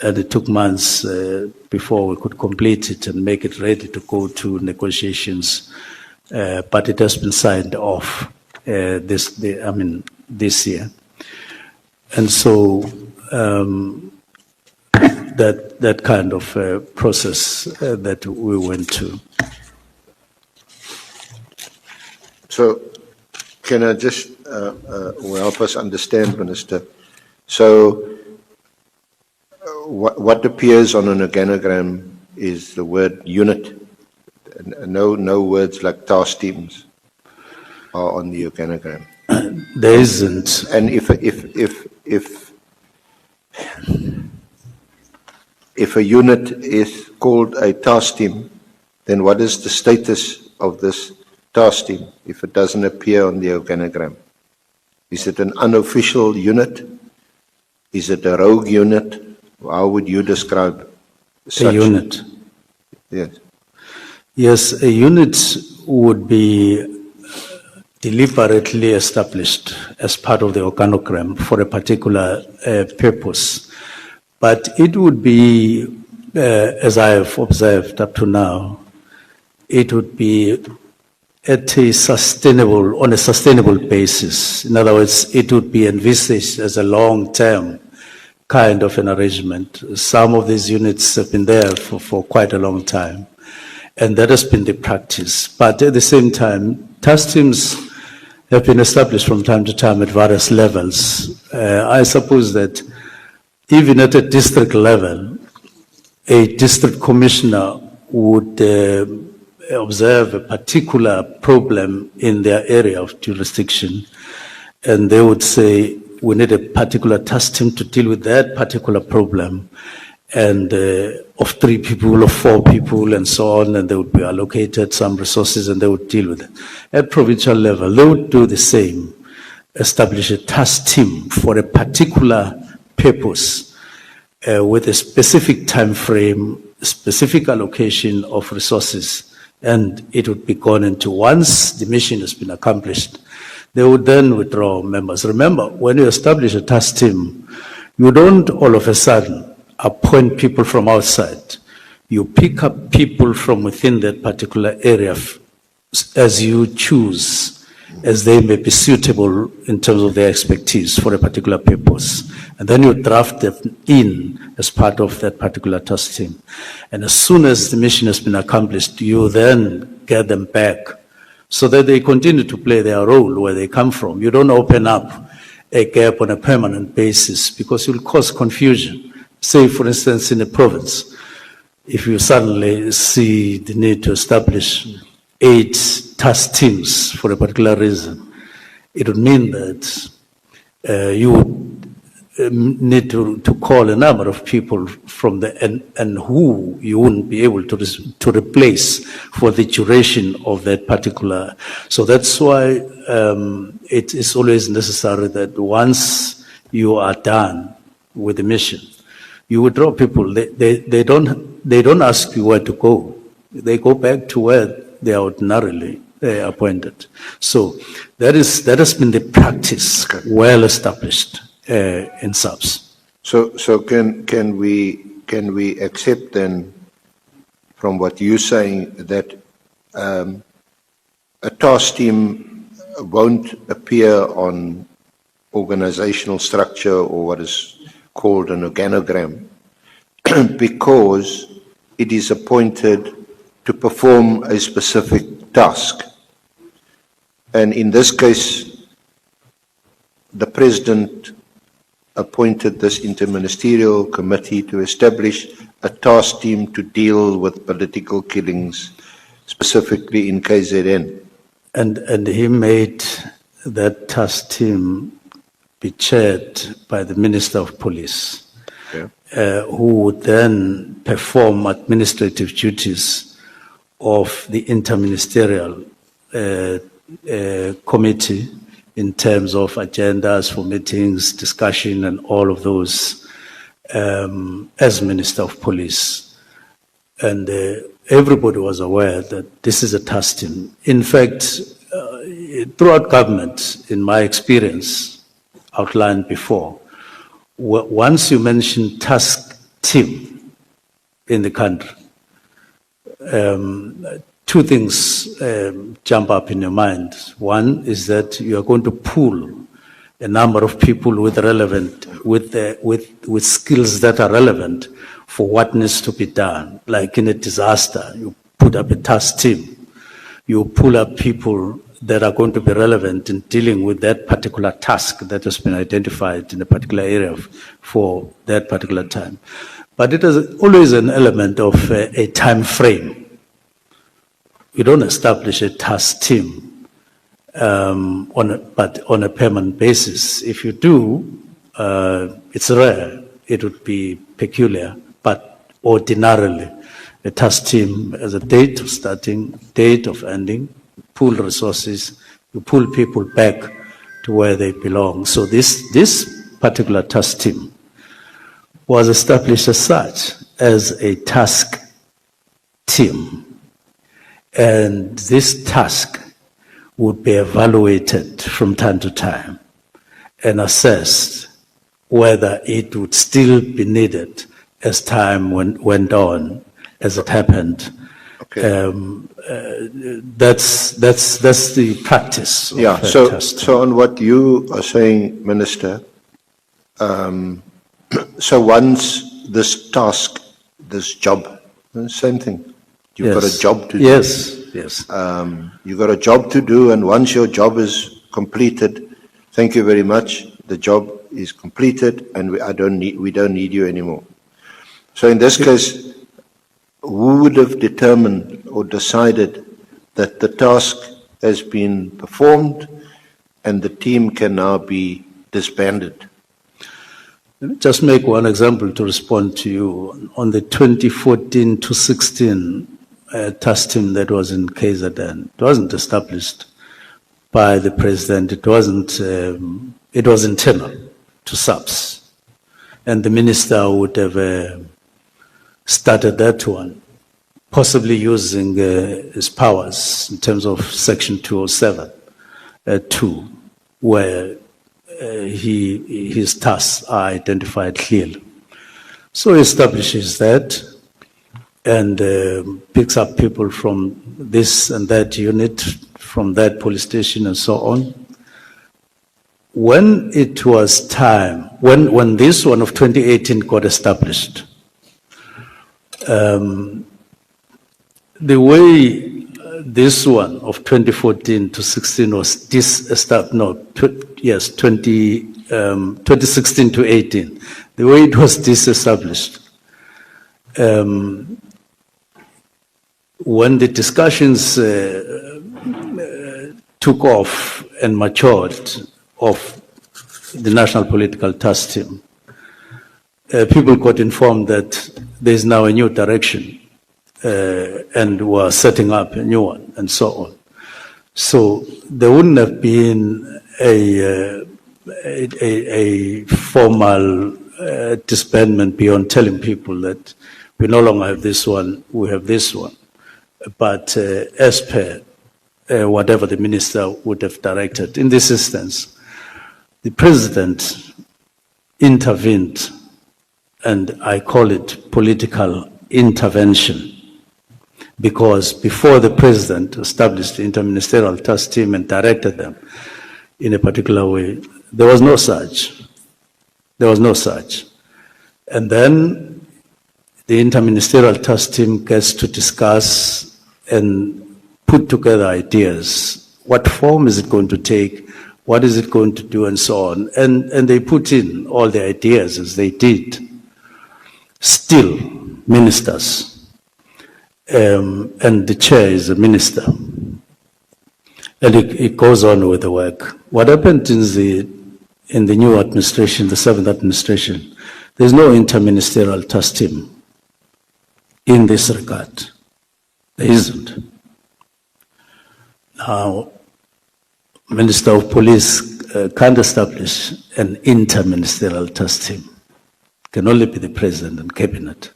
And it took months before we could complete it and make it ready to go to negotiations. But it has been signed off this year. And so that kind of process that we went to. So can I just help us understand, Minister? So what appears on an organogram is the word unit. No words like task teams are on the organogram. There isn't. And if a unit is called a task team, then what is the status of this task team if it doesn't appear on the organogram? Is it an unofficial unit? Is it a rogue unit? How would you describe such a unit? Yes. Yes, a unit would be deliberately established as part of the organogram for a particular purpose. But it would be, as I have observed up to now, it would be on a sustainable basis. In other words, it would be envisaged as a long-term kind of an arrangement. Some of these units have been there for quite a long time, and that has been the practice. But at the same time, task teams have been established from time to time at various levels. I suppose that even at a district level, a district commissioner would observe a particular problem in their area of jurisdiction, and they would say, we need a particular task team to deal with that particular problem, and of 3 people or 4 people and so on, and they would be allocated some resources and they would deal with it. At provincial level, they would do the same, establish a task team for a particular purpose with a specific time frame, specific allocation of resources, and it would be gone into. Once the mission has been accomplished, they would then withdraw members. Remember, when you establish a task team, you don't all of a sudden appoint people from outside. You pick up people from within that particular area as you choose, as they may be suitable in terms of their expertise for a particular purpose. And then you draft them in as part of that particular task team. And as soon as the mission has been accomplished, you then get them back so that they continue to play their role where they come from. You don't open up a gap on a permanent basis because you'll cause confusion. Say, for instance, in a province, if you suddenly see the need to establish 8 task teams for a particular reason, it would mean that you would need to call a number of people from the and who you wouldn't be able to replace for the duration of that particular. So that's why it is always necessary that once you are done with the mission, you withdraw people. They don't ask you where to go. They go back to where they are ordinarily appointed. So that has been the practice, well established in SAPS. So can we accept then, from what you're saying, that a task team won't appear on organizational structure or what is called an organogram because it is appointed to perform a specific task? And in this case, the President appointed this interministerial committee to establish a task team to deal with political killings, specifically in KZN. And he made that task team be chaired by the Minister of Police, who would then perform administrative duties of the interministerial committee in terms of agendas for meetings, discussion, and all of those as Minister of Police. And everybody was aware that this is a task team. In fact, throughout government, in my experience, outlined before, once you mention task team in the country, 2 things jump up in your mind. One is that you are going to pool a number of people with with skills that are relevant for what needs to be done. Like in a disaster, you put up a task team. You pull up people that are going to be relevant in dealing with that particular task that has been identified in a particular area for that particular time. But it is always an element of a time frame. You don't establish a task team but on a permanent basis. If you do, it's rare. It would be peculiar, but ordinarily, a task team has a date of starting, date of ending, pool resources, you pull people back to where they belong. So this particular task team was established as such, as a task team. And this task would be evaluated from time to time and assessed whether it would still be needed as time went on, as it happened. Okay. That's the practice of So on what you are saying, Minister, So once this task, this job, same thing. You've got a job to do. Yes, yes. You've got a job to do, and once your job is completed, thank you very much. The job is completed, and we don't need you anymore. So in this case, who would have determined or decided that the task has been performed and the team can now be disbanded? Let me just make one example to respond to you. On the 2014 to 16 task team that was in KZN, it wasn't established by the president. It wasn't. It was internal to SAPS, and the minister would have started that one, possibly using his powers in terms of Section 207, 2, where his tasks are identified clearly. So he establishes that and picks up people from this and that unit, from that police station and so on. When it was time, when this one of 2018 got established, the way this one of 2014 to 16 was yes, 2016 to 18, the way it was disestablished, when the discussions took off and matured of the National Political Task Team, people got informed that there is now a new direction and we're setting up a new one and so on. So there wouldn't have been a formal disbandment beyond telling people that we no longer have this one, we have this one. But as per whatever the minister would have directed, in this instance, the president intervened, and I call it political intervention, because before the president established the interministerial task team and directed them in a particular way, there was no such. There was no such. And then the interministerial task team gets to discuss and put together ideas. What form is it going to take? What is it going to do, and so on? And they put in all the ideas as they did. Still, ministers. And the chair is a minister. And it goes on with the work. What happened in the new administration, the 7th administration, there's no interministerial task team in this regard. There isn't. Now, Minister of Police can't establish an interministerial task team. It can only be the president and cabinet.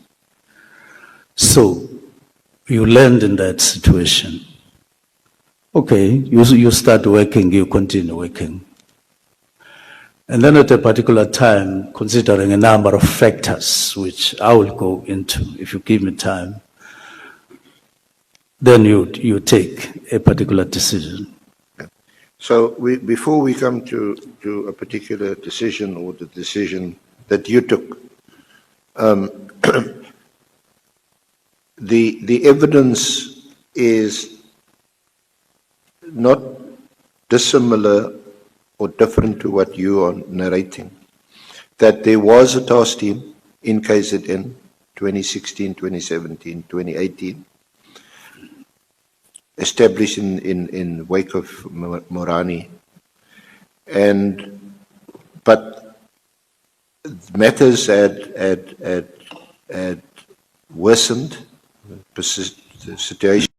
So you land in that situation. Okay, you start working, you continue working. And then at a particular time, considering a number of factors, which I will go into if you give me time, then you take a particular decision. So before we come to a particular decision or the decision that you took, the evidence is not dissimilar or different to what you are narrating, that there was a task team in KZN 2016, 2017, 2018, established in wake of Morani, but matters had worsened. The situation.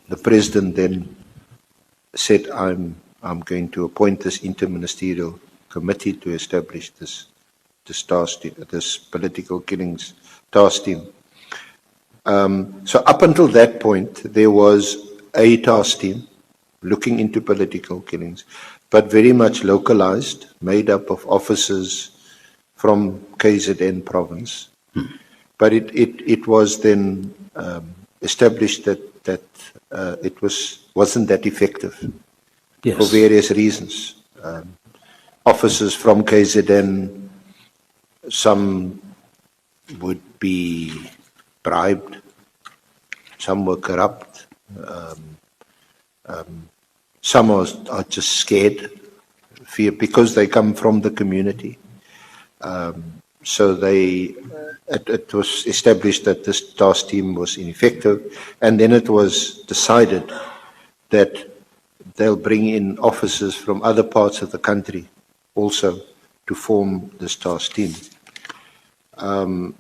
The president then said, "I'm going to appoint this interministerial committee to establish this task team, this political killings task team." So up until that point, there was a task team looking into political killings, but very much localized, made up of officers from KZN province. But it was then wasn't that effective. Yes. for various reasons. Officers from KZN, some would be bribed, some were corrupt, some are just scared, fear, because they come from the community. So it was established that this task team was ineffective, and then it was decided that they'll bring in officers from other parts of the country also to form this task team. I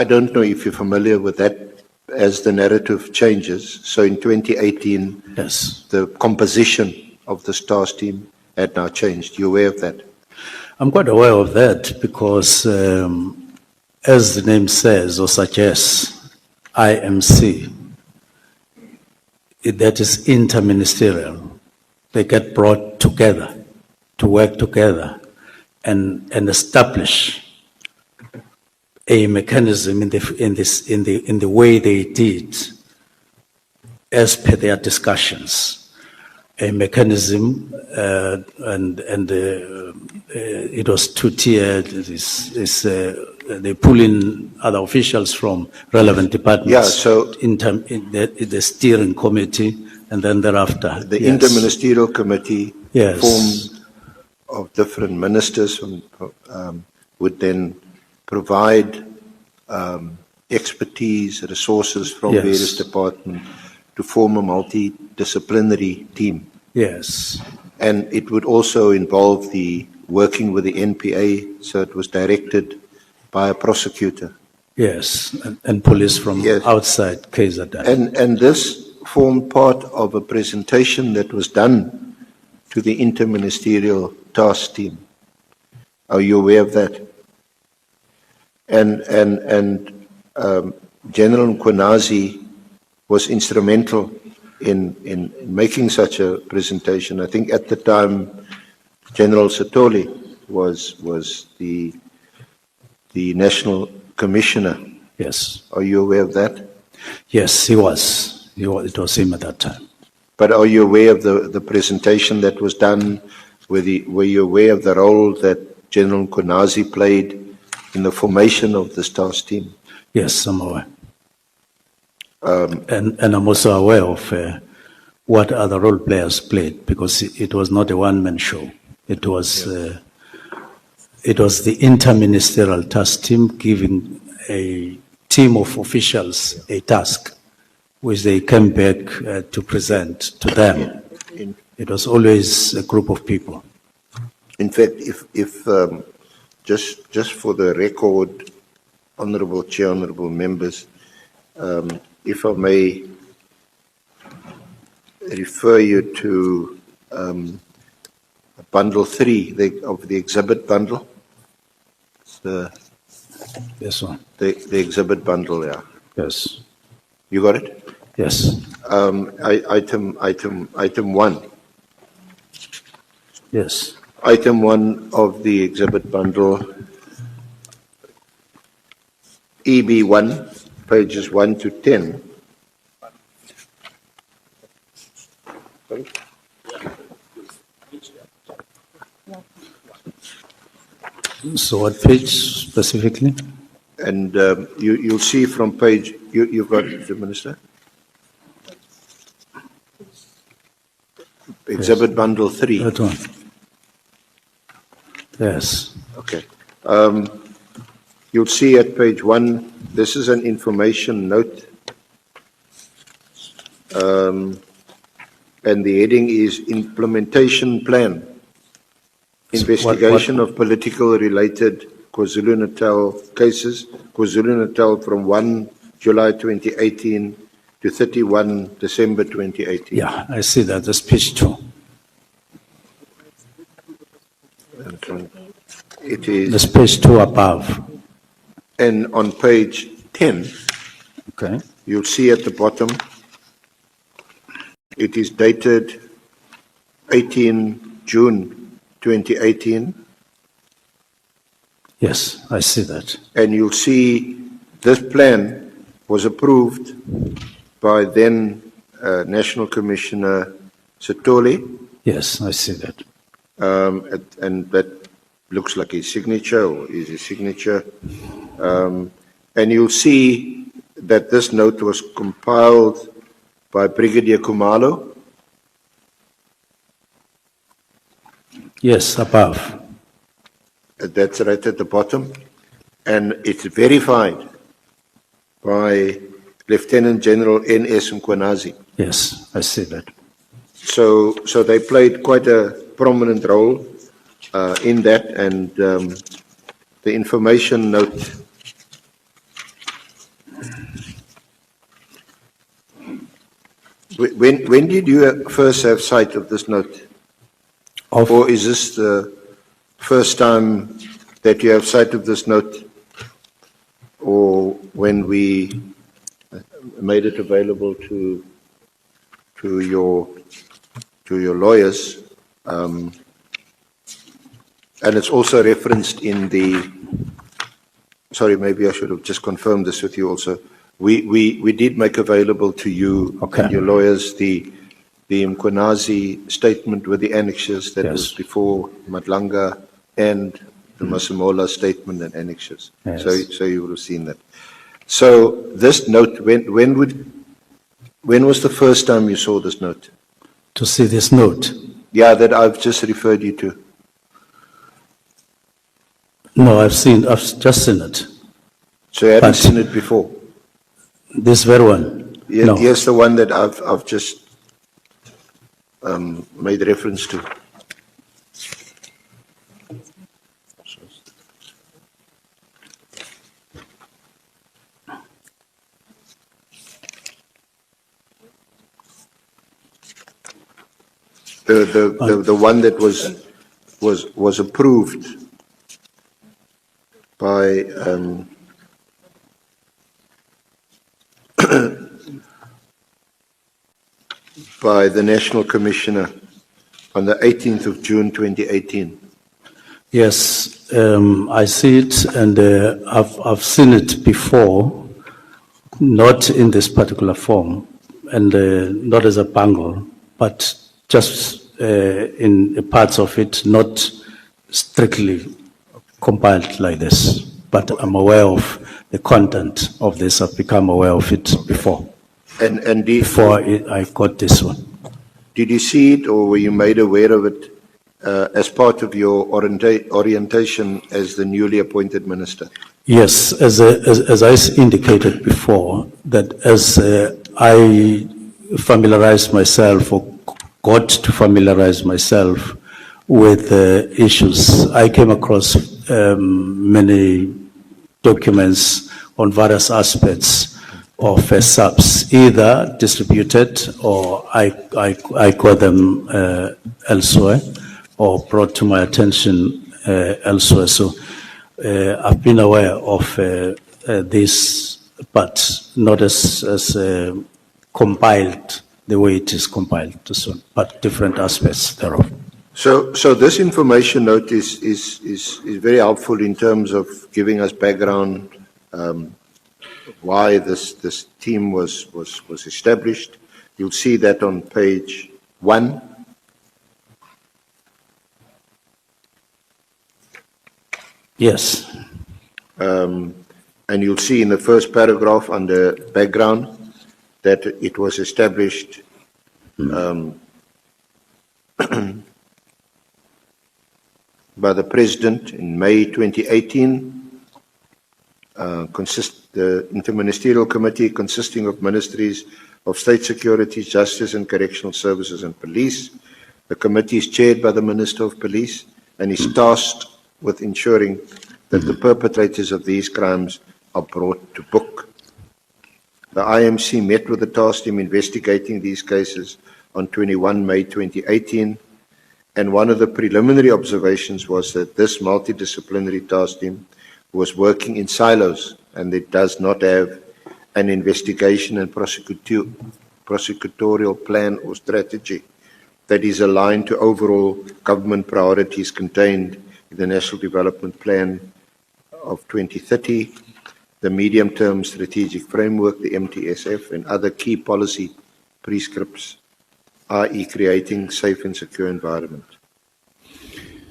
don't know if you're familiar with that as the narrative changes. So in 2018, Yes. the composition of this task team had now changed. You aware of that? I'm quite aware of that because, as the name says or suggests, IMC, that is interministerial. They get brought together to work together and establish a mechanism in the way they did, as per their discussions, a mechanism, and it was two-tiered. They pull in other officials from relevant departments. Yeah, so- in the steering committee, and then thereafter. The yes. interministerial committee Yes. formed of different ministers would then provide expertise, resources from Yes. various departments to form a multidisciplinary team. Yes. And it would also involve the working with the NPA, so it was directed by a prosecutor. Yes, and police from Yes. outside KZN. And this formed part of a presentation that was done to the interministerial task team. Are you aware of that? And General Mkhwnazi was instrumental in making such a presentation. I think at the time, General Satoli was the National Commissioner. Yes, Are you aware of that? yes, he was. It was him at that time. But are you aware of the presentation that was done? Were you aware of the role that General Mkhwnazi played in the formation of this task team? Yes, I'm aware. And I'm also aware of what other role players played, because it was not a one-man show. It was the interministerial task team giving a team of officials a task, which they came back to present to them. It was always a group of people. In fact, if just for the record, Honourable Chair, Honourable Members, if I may refer you to Bundle 3 of the exhibit bundle. It's Yes, one. the exhibit bundle, yeah. Yes. You got it? Yes. Item 1. Yes. Item 1 of the exhibit bundle, EB1, pages 1 to 10. So what page specifically? And you'll see from page, you've got it, the Minister? Exhibit bundle 3. That one. Yes. Okay. You'll see at page 1, this is an information note. And the heading is Implementation Plan. Investigation of political related KwaZulu-Natal cases, KwaZulu-Natal from 1 July 2018 to 31 December 2018. Yeah, I see that. That's page 2. It is, That's page 2 above. and on page 10, Okay. you'll see at the bottom, it is dated 18 June 2018, Yes, I see that. and you'll see this plan was approved by then National Commissioner Sitole, Yes, I see that. and that looks like his signature, or is his signature. And you'll see that this note was compiled by Brigadier Kumalo. Yes, above. That's right at the bottom. And it's verified by Lieutenant General N.S. Mkhwanazi. Yes, I see that. So they played quite a prominent role in that, and the information note. When did you first have sight of this note? Or is this the first time that you have sight of this note, or when we made it available to your lawyers, and it's also referenced in the. Sorry, maybe I should have just confirmed this with you also. We did make available to you and your lawyers the Mkhwnazi statement with the annexures that was before Madlanga, and the Masemola statement and annexures. Yes. So you would have seen that. So this note, when was the first time you saw this note? To see this note? Yeah, that I've just referred you to. No, I've just seen it. So you hadn't seen it before? This very one? Yeah, No. yes, the one that I've just made reference to. The one that was approved by by the National Commissioner on the 18th of June 2018. Yes, I see it, and I've seen it before, not in this particular form, and not as a bundle, but just in parts of it, not strictly compiled like this. But I'm aware of the content of this. I've become aware of it before. And Before I got this one. did you see it, or were you made aware of it as part of your orientation as the newly appointed minister? Yes, as I indicated before, that as I familiarized myself, or got to familiarize myself with issues, I came across many documents on various aspects of subs, either distributed or I got them elsewhere or brought to my attention elsewhere. So I've been aware of this, but not as compiled the way it is compiled, but different aspects thereof. So this information note is very helpful in terms of giving us background why this team was established. You'll see that on page 1. Yes. And you'll see in the first paragraph under background that it was established by the President in May 2018. The Interministerial Committee consisting of Ministries of State Security, Justice and Correctional Services and Police. The committee is chaired by the Minister of Police and is tasked with ensuring that the perpetrators of these crimes are brought to book. The IMC met with the task team investigating these cases on 21 May 2018, and one of the preliminary observations was that this multidisciplinary task team was working in silos, and it does not have an investigation and prosecutorial plan or strategy that is aligned to overall government priorities contained in the National Development Plan of 2030, the Medium-Term Strategic Framework, the MTSF, and other key policy prescripts i.e. creating safe and secure environment.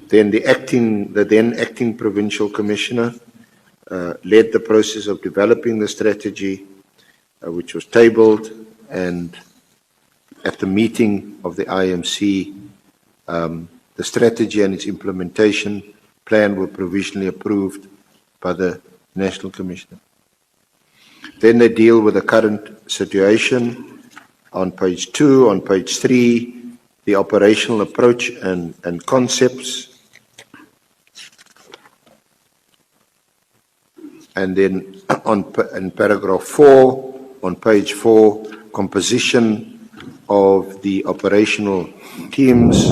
Then the then acting provincial commissioner led the process of developing the strategy, which was tabled, and at the meeting of the IMC, the strategy and its implementation plan were provisionally approved by the National Commissioner. Then they deal with the current situation on page 2, on page 3, the operational approach and concepts. And then in paragraph 4, on page 4, composition of the operational teams.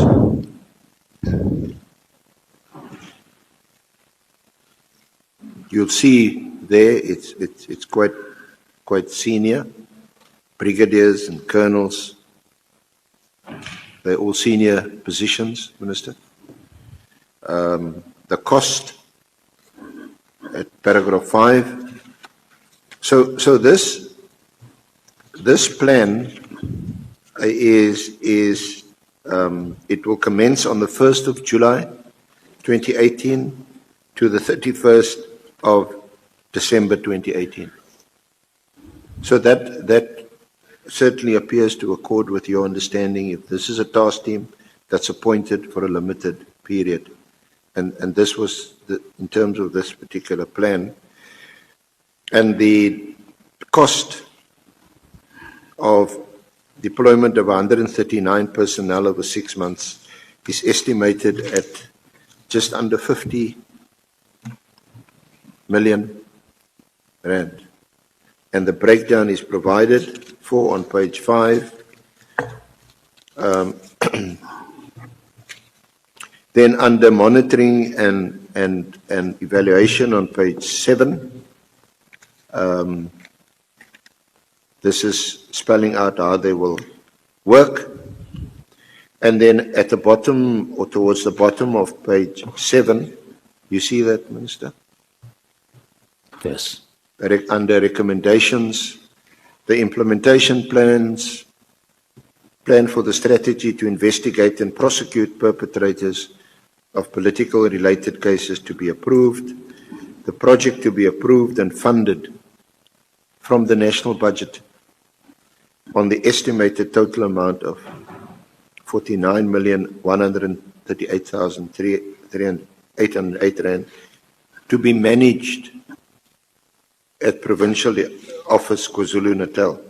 You'll see there it's quite senior, brigadiers and colonels. They're all senior positions, Minister. The cost at paragraph 5. So this plan is it will commence on the 1st of July 2018 to the 31st of December 2018. So that certainly appears to accord with your understanding. If this is a task team that's appointed for a limited period, and this was in terms of this particular plan, and the cost of deployment of 139 personnel over 6 months is estimated at just under 50 million rand. And the breakdown is provided for on page 5. Then under monitoring and evaluation on page 7, this is spelling out how they will work. And then at the bottom, or towards the bottom of page 7, you see that, Minister? Yes. Under recommendations, the implementation plan for the strategy to investigate and prosecute perpetrators of political related cases to be approved, the project to be approved and funded from the national budget on the estimated total amount of 49,138,808 rand to be managed at Provincial Office KwaZulu-Natal.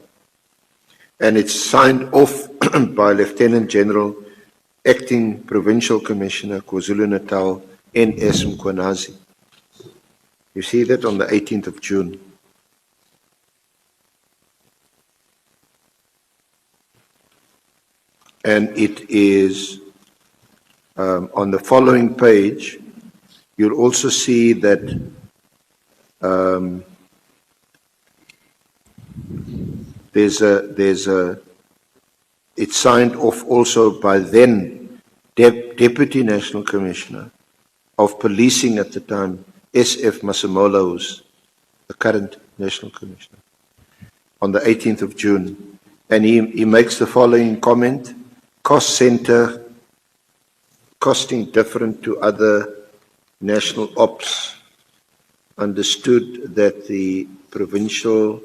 And it's signed off by Lieutenant General, Acting Provincial Commissioner, KwaZulu-Natal, N.S. Mkhwnazi. You see that on the 18th of June. And it is on the following page, you'll also see that it's signed off also by then Deputy National Commissioner of Policing at the time, S.F. Masemola, who's the current National Commissioner, on the 18th of June. And he makes the following comment: cost center, costing different to other national ops, understood that the provincial,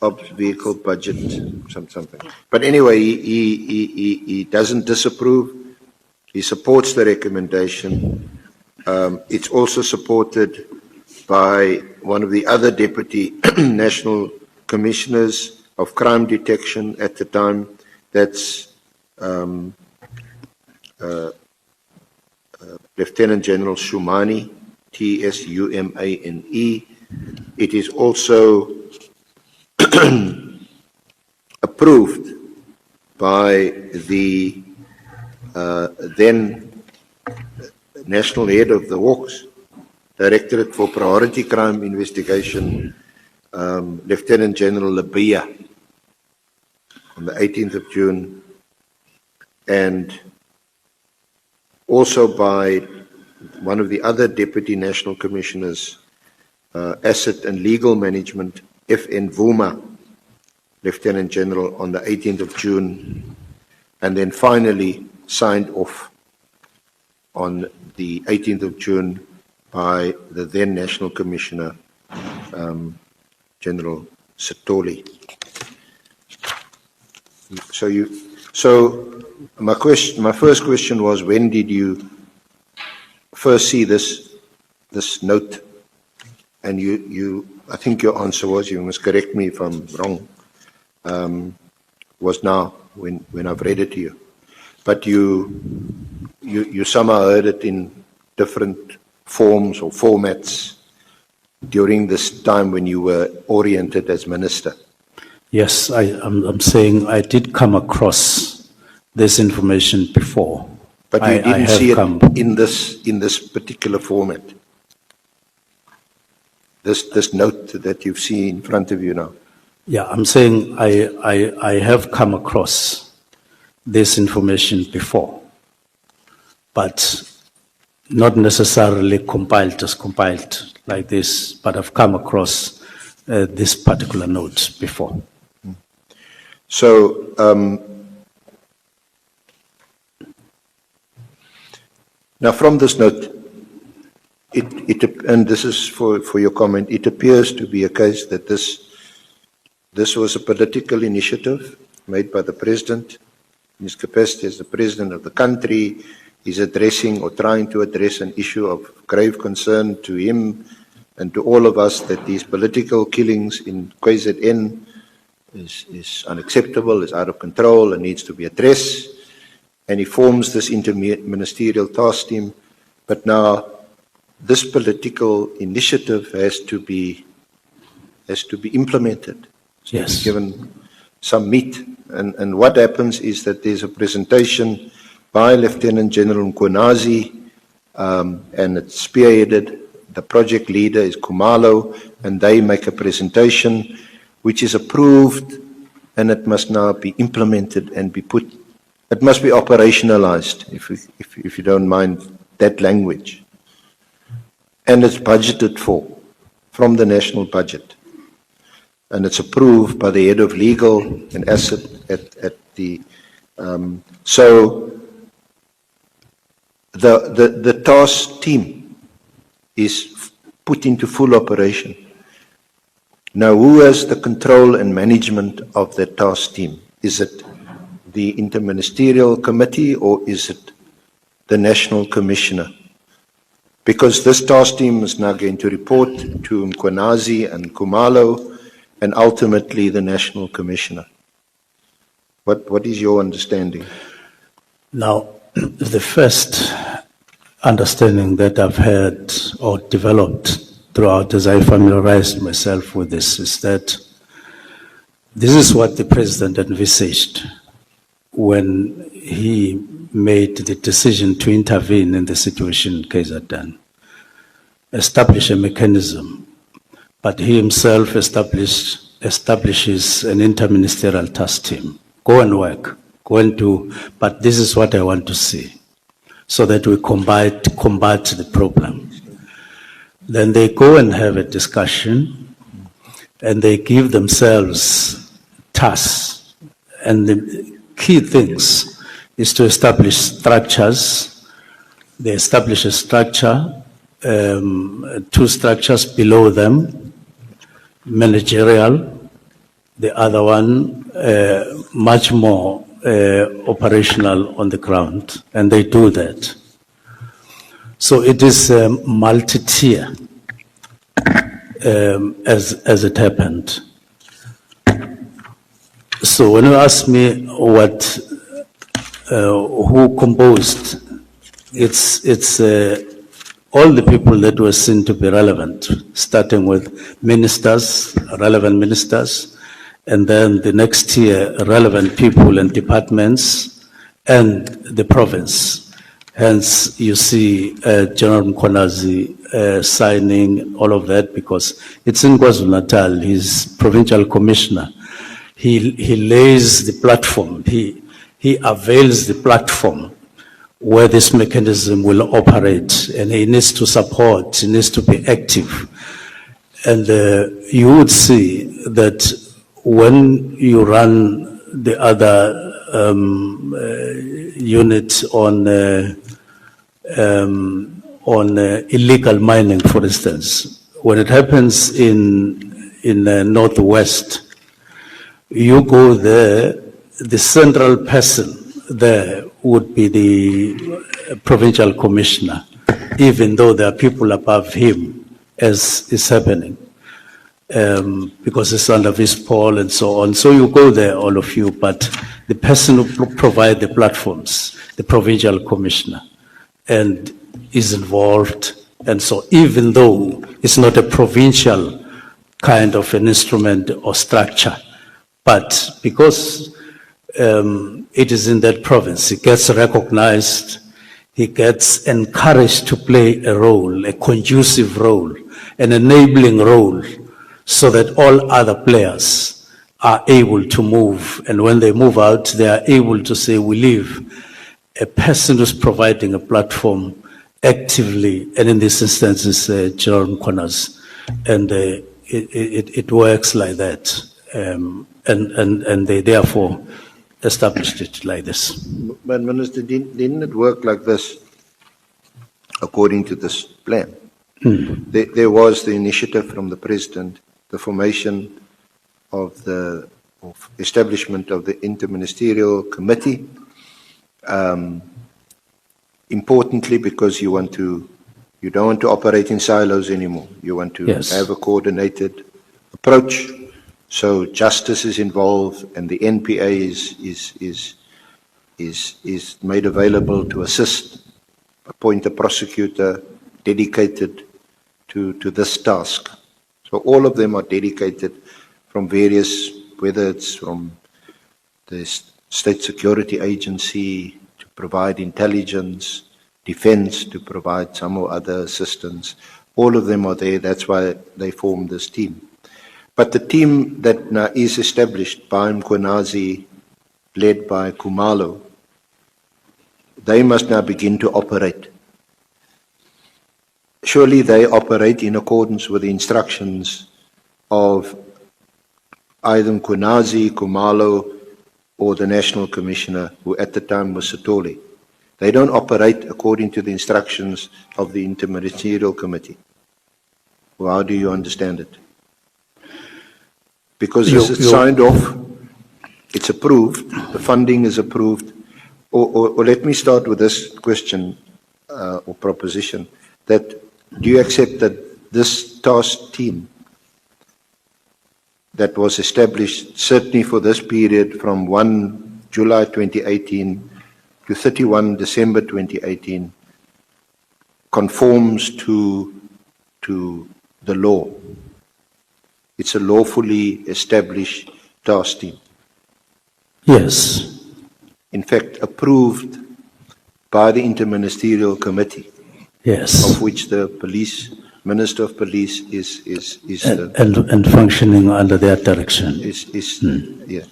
ops vehicle budget, something. But anyway, he doesn't disapprove. He supports the recommendation. It's also supported by one of the other deputy national commissioners of crime detection at the time. That's Lieutenant General Shumane, T-S-U-M-A-N-E. It is also approved by the then national head of the Hawks, Directorate for Priority Crime Investigation, Lieutenant General Labia, on the 18th of June, and also by one of the other Deputy National Commissioners, Asset and Legal Management, F.N. Vuma, Lieutenant General on the 18th of June, and then finally signed off on the 18th of June by the then National Commissioner, General Sitoli. So my first question was, when did you first see this note? And I think your answer was, you must correct me if I'm wrong, was now when I've read it to you. But you somehow heard it in different forms or formats during this time when you were oriented as minister. Yes, I'm saying I did come across this information before. But you didn't see it in this particular format. This note that you've seen in front of you now. Yeah, I'm saying I have come across this information before, but not necessarily compiled like this, but I've come across this particular note before. So, now from this note, and this is for your comment, it appears to be a case that this was a political initiative made by the President in his capacity as the President of the country. He's addressing or trying to address an issue of grave concern to him and to all of us, that these political killings in KZN is unacceptable, is out of control, and needs to be addressed. And he forms this interministerial task team. But now this political initiative has to be implemented. So Yes. it's given some meat. And what happens is that there's a presentation by Lieutenant General Mkhwnazi, and it's spearheaded. The project leader is Khumalo, and they make a presentation which is approved, and it must now be implemented and it must be operationalized, if you don't mind that language. And it's budgeted for from the national budget. And it's approved by the head of legal and asset at the, so the task team is put into full operation. Now, who has the control and management of the task team? Is it the interministerial committee, or is it the national commissioner? Because this task team is now going to report to Mkhwanazi and Khumalo, and ultimately the national commissioner. What is your understanding? Now, the first understanding that I've had or developed throughout as I familiarized myself with this is that this is what the President envisaged when he made the decision to intervene in the situation in KZN, establish a mechanism, but he himself establishes an interministerial task team. Go and work, go and do, but this is what I want to see, so that we combat the problem. Then they go and have a discussion, and they give themselves tasks. And the key things is to establish structures. They establish a structure, two structures below them, managerial, the other one much more operational on the ground, and they do that. So it is multi-tier as it happened. So when you ask me who composed, it's all the people that were seen to be relevant, starting with ministers, relevant ministers, and then the next tier, relevant people and departments, and the province. Hence, you see General Mkhwanazi signing all of that, because it's in KwaZulu-Natal. He's provincial commissioner. He lays the platform. He avails the platform where this mechanism will operate, and he needs to support. He needs to be active, and you would see that when you run the other units on illegal mining, for instance, when it happens in the Northwest, you go there, the central person there would be the provincial commissioner, even though there are people above him, as is happening, because it's under this poll and so on. So you go there, all of you, but the person who provide the platforms, the provincial commissioner, and is involved. And so even though it's not a provincial kind of an instrument or structure, but because it is in that province, he gets recognized, he gets encouraged to play a role, a conducive role, an enabling role, so that all other players are able to move. And when they move out, they are able to say, we leave a person who's providing a platform actively, and in this instance is General Mkhwnazi. And it works like that. And they therefore established it like this. But Minister, didn't it work like this according to this plan? There was the initiative from the President, the formation of establishment of the Interministerial Committee, importantly because you don't want to operate in silos anymore. You want to have a coordinated approach. So justice is involved, and the NPA is made available to assist, appoint a prosecutor dedicated to this task. So all of them are dedicated from various, whether it's from the State Security Agency to provide intelligence, defense to provide some or other assistance. All of them are there. That's why they formed this team. But the team that now is established by Mkhwanazi, led by Khumalo, they must now begin to operate. Surely they operate in accordance with the instructions of either Mkhwanazi, Khumalo, or the National Commissioner, who at the time was Sithole. They don't operate according to the instructions of the Interministerial Committee. Well, how do you understand it? Because it's signed off, it's approved, the funding is approved. Or let me start with this question or proposition, that do you accept that this task team that was established certainly for this period from 1 July 2018 to 31 December 2018 conforms to the law? It's a lawfully established task team. Yes. In fact, approved by the Interministerial Committee. Yes. Of which the police, Minister of Police is and functioning under their direction. Yeah.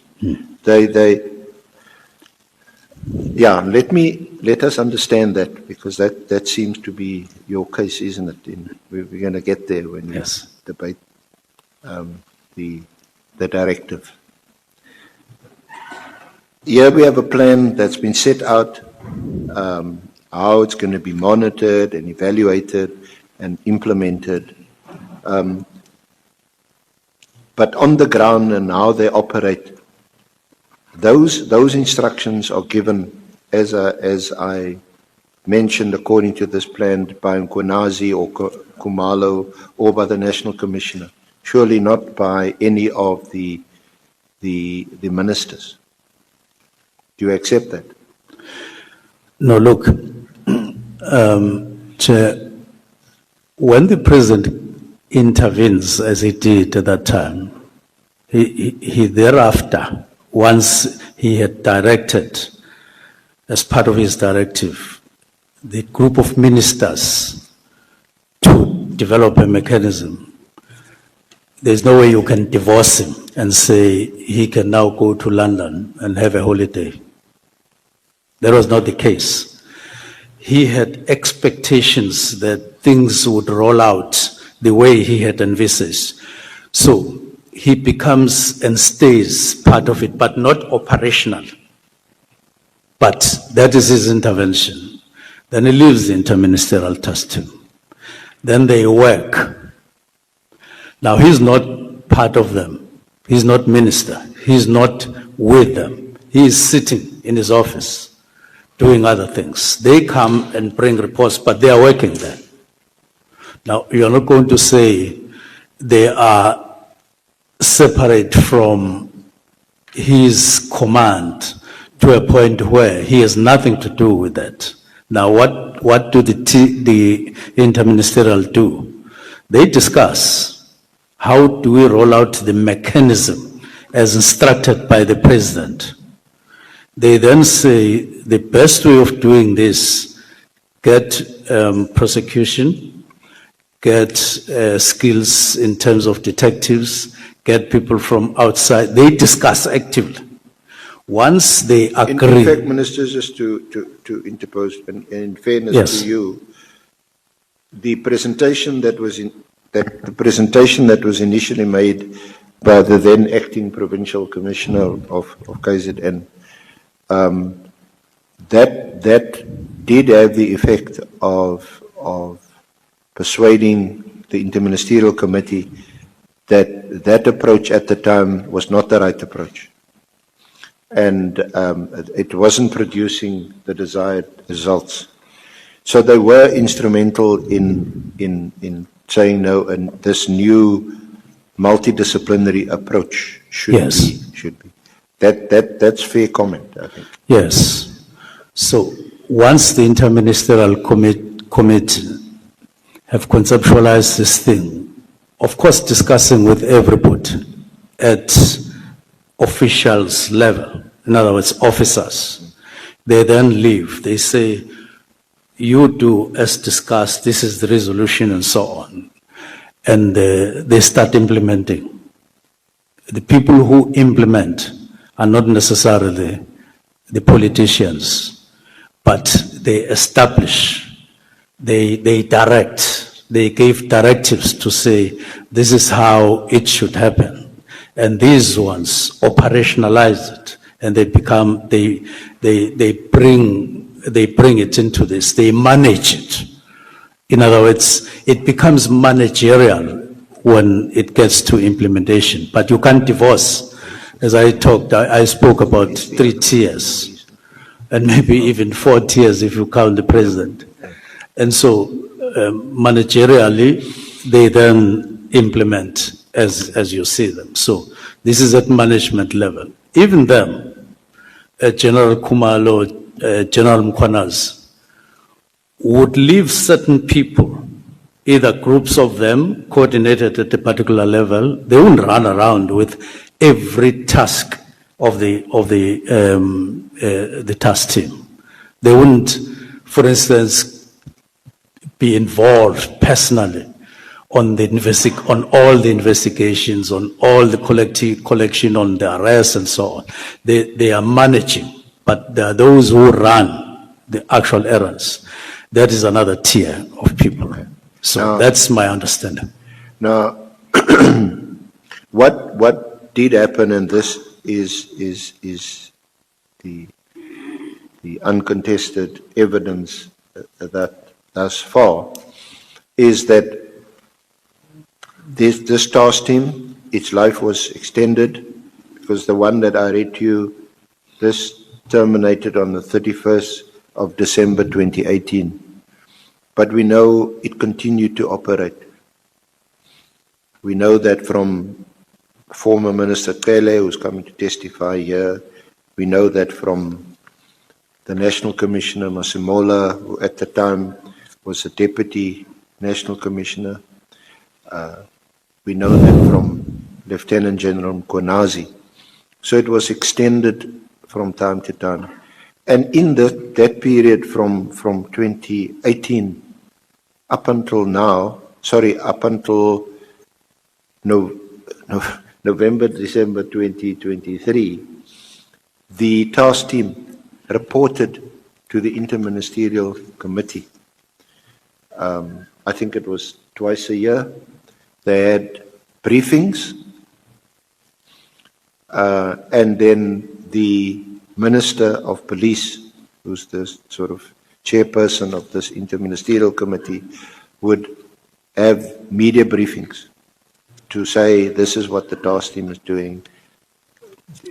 Let us understand that, because that seems to be your case, isn't it? We're going to get there when we debate the directive. Here we have a plan that's been set out, how it's going to be monitored and evaluated and implemented. But on the ground and how they operate, those instructions are given, as I mentioned, according to this plan by Mkhwanazi or Khumalo or by the National Commissioner. Surely not by any of the ministers. Do you accept that? No, look, Chair, when the President intervenes, as he did at that time, he thereafter, once he had directed, as part of his directive, the group of ministers to develop a mechanism, there's no way you can divorce him and say he can now go to London and have a holiday. That was not the case. He had expectations that things would roll out the way he had envisaged. So he becomes and stays part of it, but not operational. But that is his intervention. Then he leaves the interministerial task team. Then they work. Now he's not part of them. He's not minister. He's not with them. He is sitting in his office doing other things. They come and bring reports, but they are working there. Now, you're not going to say they are separate from his command to a point where he has nothing to do with that. Now, what do the interministerial do? They discuss how do we roll out the mechanism as instructed by the president. They then say the best way of doing this, get prosecution, get skills in terms of detectives, get people from outside. They discuss actively. Once they agree. In fact, Minister, just to interpose, in fairness Yes. to you, the presentation that was initially made by the then acting provincial commissioner of KZN, that did have the effect of persuading the interministerial committee that approach at the time was not the right approach. And it wasn't producing the desired results. So they were instrumental in saying no, and this new multidisciplinary approach should be. That's fair comment, I think. Yes. So once the interministerial committee have conceptualized this thing, of course discussing with everybody at officials level, in other words, officers, they then leave. They say, you do as discussed, this is the resolution and so on. And they start implementing. The people who implement are not necessarily the politicians, but they establish, they direct, they give directives to say, this is how it should happen. And these ones operationalize it, and they become, they bring it into this, they manage it. In other words, it becomes managerial when it gets to implementation, but you can't divorce. As I talked, I spoke about 3 tiers, and maybe even 4 tiers if you count the president. And so, managerially, they then implement as you see them. So this is at management level. Even them, General Kumalo, General Mkhwanazi, would leave certain people, either groups of them coordinated at a particular level. They wouldn't run around with every task of the task team. They wouldn't, for instance, be involved personally on all the investigations, on all the collective collection, on the arrests and so on. They are managing, but there are those who run the actual errands. That is another tier of people. So now, that's my understanding. Now, what did happen, and this is the uncontested evidence that thus far, is that this task team, its life was extended, because the one that I read to you, this terminated on the 31st of December 2018. But we know it continued to operate. We know that from former Minister Cele, who's coming to testify here. We know that from the National Commissioner, Masimola, who at the time was a Deputy National Commissioner. We know that from Lieutenant General Mkhwnazi. So it was extended from time to time. And in that period from 2018 up until now, up until November, December 2023, the task team reported to the Interministerial Committee. I think it was twice a year. They had briefings and then the Minister of Police, who's the sort of chairperson of this interministerial committee, would have media briefings to say this is what the task team is doing.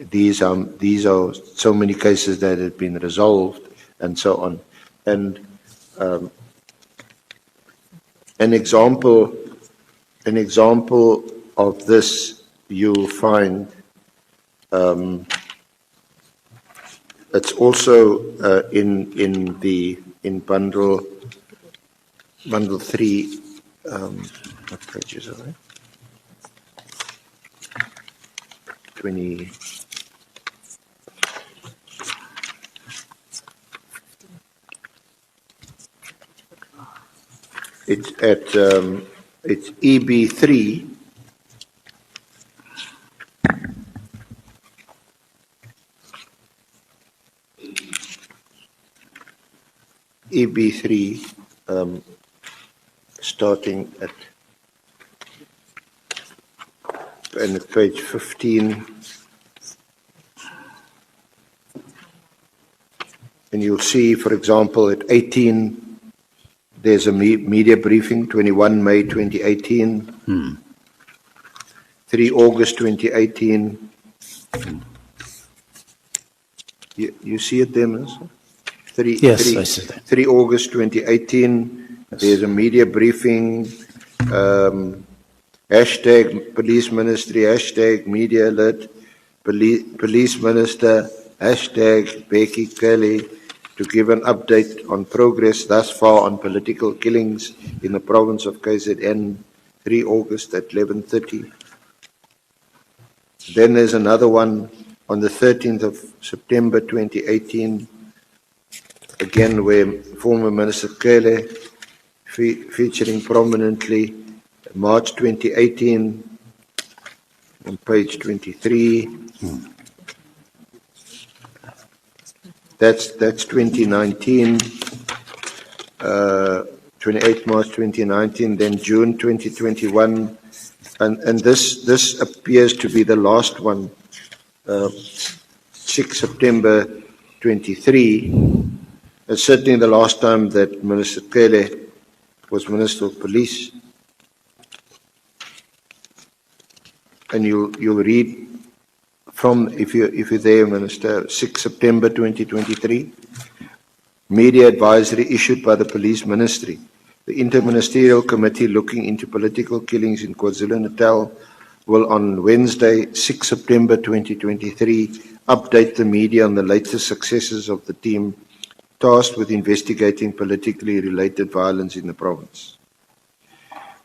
These are so many cases that have been resolved, and so on. And an example of this you'll find. It's also in bundle 3. What pages are they? 20. It's at it's EB3. EB3, starting at page 15, and you'll see, for example, at 18, there's a media briefing, 21 May 2018, 3 August 2018. You see it there, Minister? Yes, I see that. 3 August 2018, there's a media briefing, hashtag police ministry, hashtag media alert, police minister, hashtag Becky Kelly, to give an update on progress thus far on political killings in the province of KZN, 3 August at 11:30. Then there's another one on the 13th of September 2018, again where former Minister Kele featuring prominently, March 2018 on page 23. That's 2019, 28 March 2019, then June 2021, and this appears to be the last one, 6 September 23. It's certainly the last time that Minister Kele was Minister of Police. And you'll read from, if you're there, Minister, 6 September 2023, media advisory issued by the Police Ministry. The Interministerial Committee looking into political killings in KwaZulu-Natal will on Wednesday, 6 September 2023, update the media on the latest successes of the team tasked with investigating politically related violence in the province.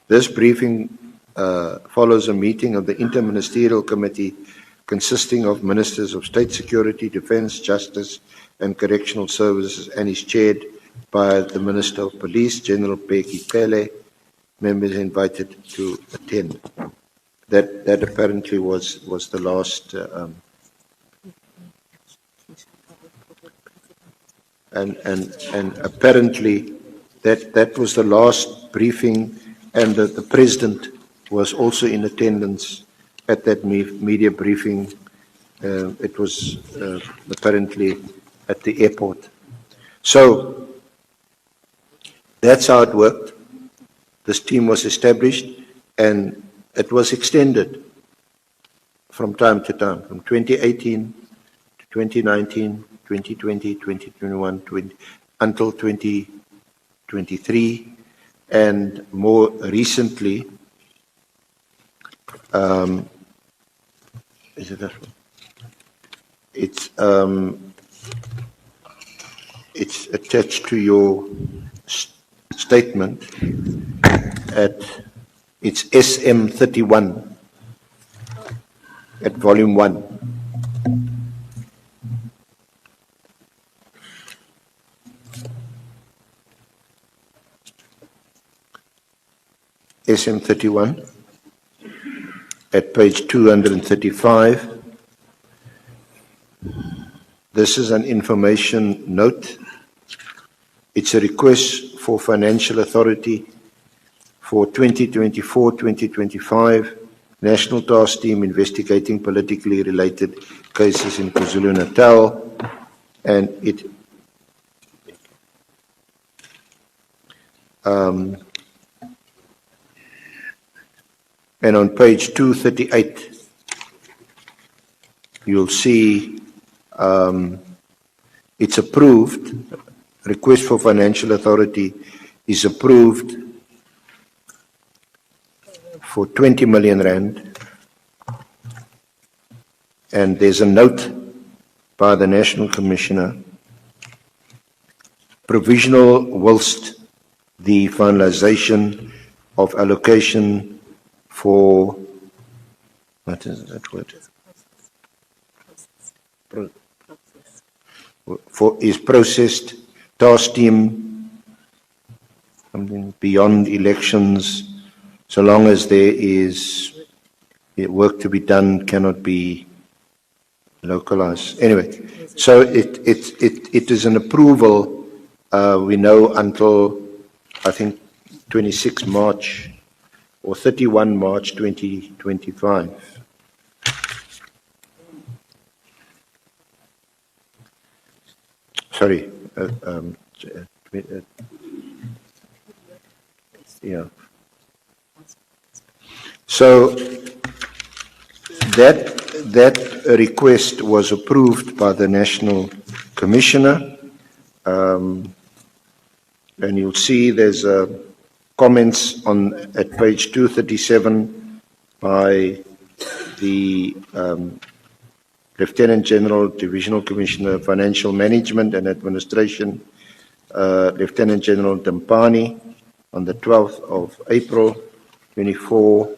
This briefing follows a meeting of the Interministerial Committee consisting of Ministers of State Security, Defence, Justice and Correctional Services, and is chaired by the Minister of Police, General Becky Pele. Members invited to attend. That apparently was the last and apparently that was the last briefing, and the President was also in attendance at that media briefing. It was apparently at the airport. So that's how it worked. This team was established and it was extended from time to time, from 2018 to 2019, 2020, 2021, until 2023, and more recently, is it that one? It's attached to your statement it's SM31 at volume 1. SM31 at page 235. This is an information note. It's a request for financial authority for 2024-2025. National Task Team investigating politically related cases in KwaZulu-Natal, and it and on page 238, you'll see it's approved. Request for financial authority is approved for 20 million rand. And there's a note by the National Commissioner, provisional whilst the finalization of allocation for, what is that word? For is processed. Task team, something beyond elections, so long as there is work to be done, cannot be localized. Anyway, so it is an approval. We know until I think 26 March or 31 March 2025. Sorry. Yeah. So that request was approved by the National Commissioner, and you'll see there's comments at page 237 by the Lieutenant General, Divisional Commissioner, Financial Management and Administration, Lieutenant General Dampani, on the 12th of April, 24.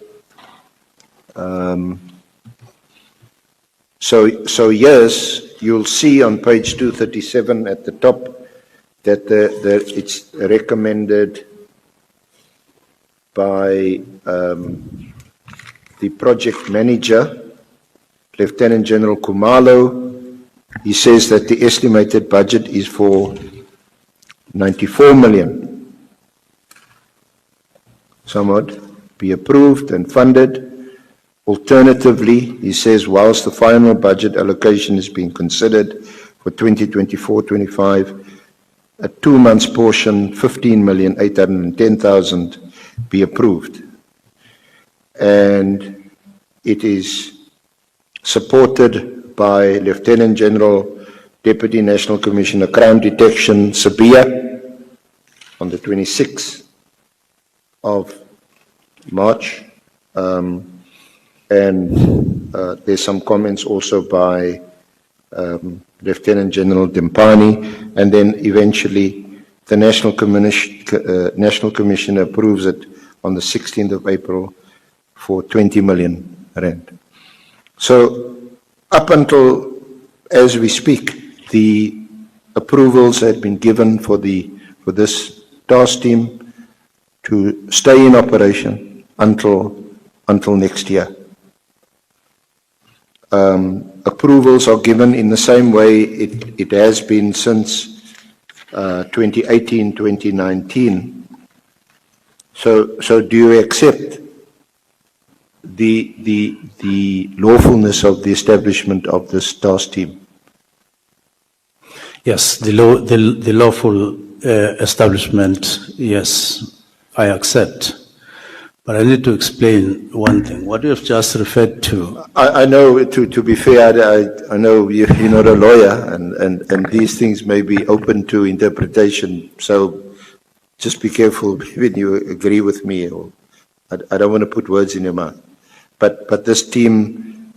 So yes, you'll see on page 237 at the top that it's recommended by the project manager, Lieutenant General Kumalo. He says that the estimated budget is for 94 million. Somewhat be approved and funded. Alternatively, he says, whilst the final budget allocation is being considered for 2024-25, a 2 months portion, 15,810,000, be approved. And it is supported by Lieutenant General, Deputy National Commissioner, Crime Detection, Sabia, on the 26th of March. And there's some comments also by Lieutenant General Dampani, and then eventually the National Commissioner approves it on the 16th of April for 20 million rand. So up until as we speak, the approvals had been given for this task team to stay in operation until next year. Approvals are given in the same way it has been since 2018, 2019. So do you accept the lawfulness of the establishment of this task team? Yes, the lawful establishment, yes, I accept. But I need to explain one thing. What you have just referred to. I know, to be fair, I know you're not a lawyer, and these things may be open to interpretation. So just be careful when you agree with me, or I don't want to put words in your mouth. But this team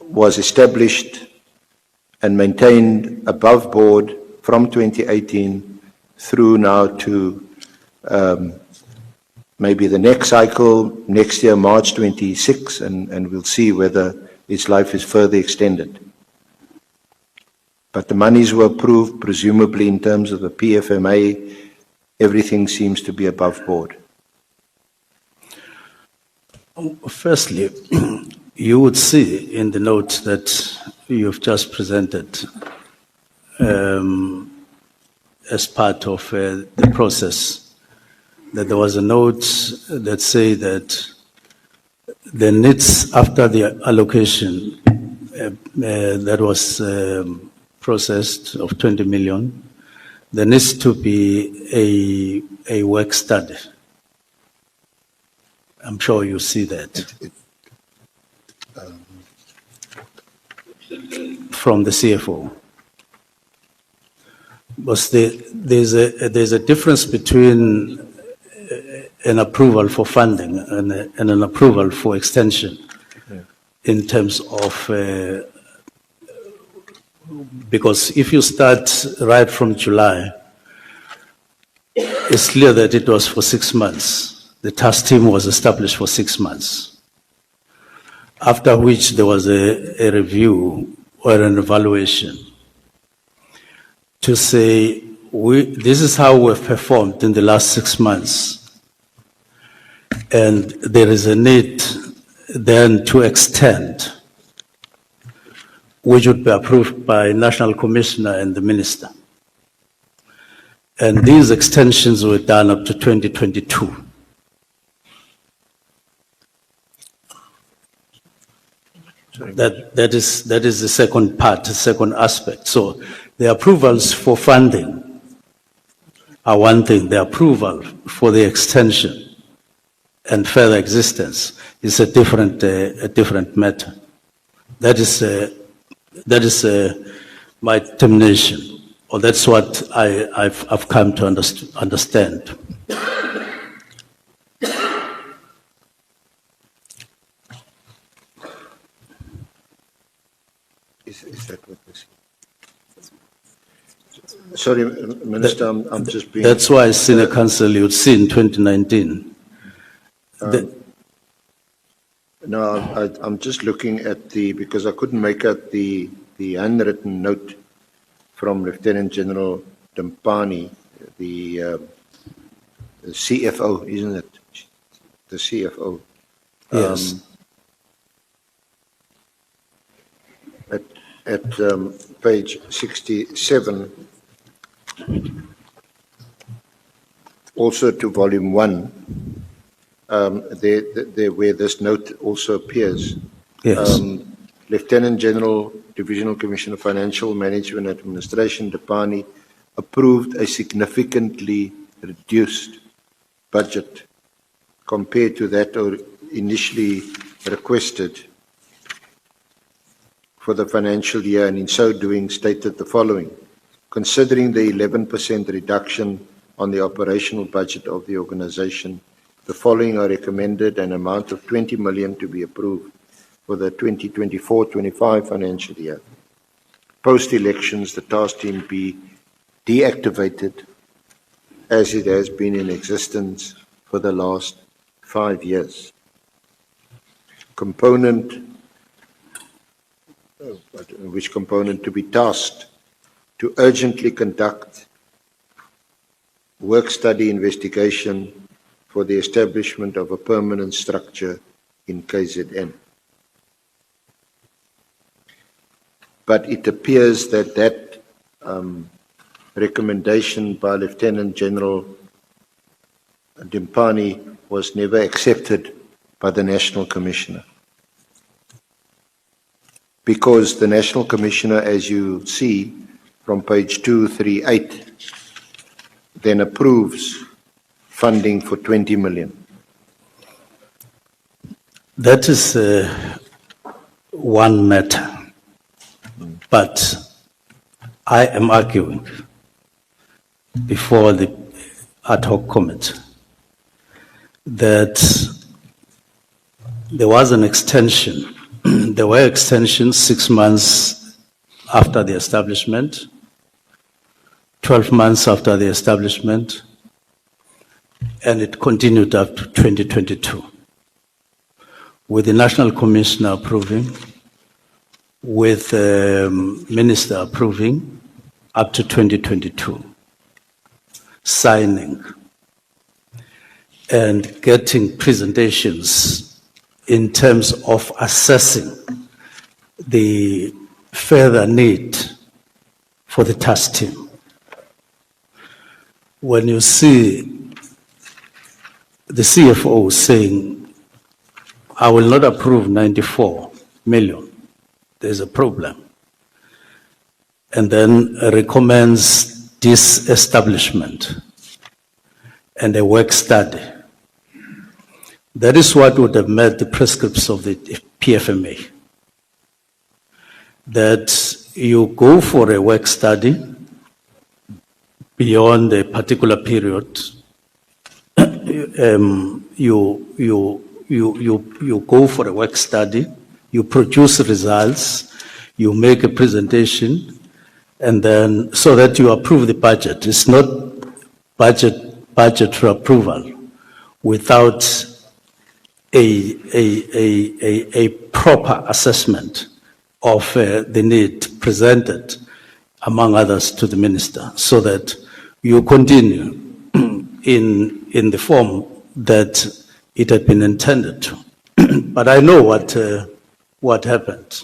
was established and maintained above board from 2018 through now to maybe the next cycle, next year, March 26, and we'll see whether its life is further extended. But the monies were approved, presumably in terms of the PFMA, everything seems to be above board. Firstly, you would see in the note that you've just presented as part of the process, that there was a note that said that the needs after the allocation that was processed of 20 million, there needs to be a work study. I'm sure you see that from the CFO. Because there's a difference between an approval for funding and an approval for extension in terms of, because if you start right from July, it's clear that it was for 6 months. The task team was established for 6 months, after which there was a review or an evaluation to say, this is how we've performed in the last 6 months. And there is a need then to extend, which would be approved by National Commissioner and the Minister. And these extensions were done up to 2022. That is the second part, the second aspect. So the approvals for funding are one thing. The approval for the extension and further existence is a different matter. That is my determination, or that's what I've come to understand. Is that what this is? Sorry, Minister, I'm just being... That's why Senior Council, you'd see in 2019. No, I'm just looking at because I couldn't make out the handwritten note from Lieutenant General Dempani, the CFO, isn't it? The CFO. Yes. At page 67, also to volume 1, there where this note also appears. Yes. Lieutenant General, Divisional Commissioner of Financial Management and Administration, Depani, approved a significantly reduced budget compared to that initially requested for the financial year, and in so doing stated the following: considering the 11% reduction on the operational budget of the organization, the following are recommended: an amount of 20 million to be approved for the 2024-25 financial year. Post-elections, the task team be deactivated as it has been in existence for the last 5 years. Which component to be tasked to urgently conduct work study investigation for the establishment of a permanent structure in KZN. But it appears that recommendation by Lieutenant General Dempani was never accepted by the National Commissioner. Because the National Commissioner, as you see from page 238, then approves funding for 20 million. That is one matter, but I am arguing before the ad hoc committee that there was an extension. There were extensions 6 months after the establishment, 12 months after the establishment, and it continued up to 2022, with the National Commissioner approving, with the Minister approving, up to 2022, signing, and getting presentations in terms of assessing the further need for the task team. When you see the CFO saying I will not approve 94 million. There's a problem. And then recommends disestablishment and a work study. That is what would have met the prescripts of the PFMA. That you go for a work study beyond a particular period. You go for a work study, you produce results, you make a presentation, and then so that you approve the budget. It's not budget for approval without a proper assessment of the need presented, among others, to the minister, so that you continue in the form that it had been intended to. But I know what happened,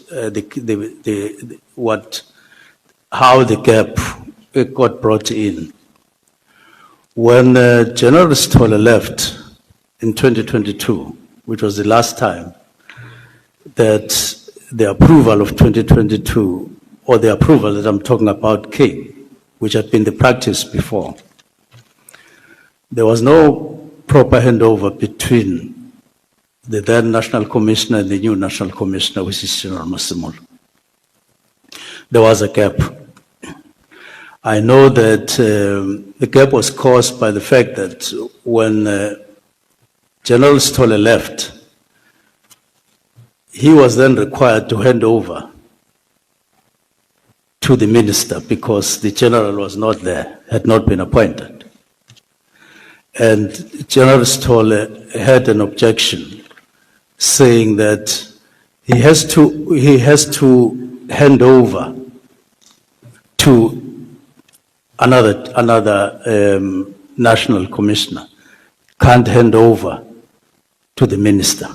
how the gap got brought in. When General Stoller left in 2022, which was the last time that the approval of 2022, or the approval that I'm talking about, came, which had been the practice before, there was no proper handover between the then National Commissioner and the new National Commissioner, which is General Masimolo. There was a gap. I know that the gap was caused by the fact that when General Stoller left, he was then required to hand over to the minister because the general was not there, had not been appointed. And General Stoller had an objection saying that he has to hand over to another national commissioner, can't hand over to the minister.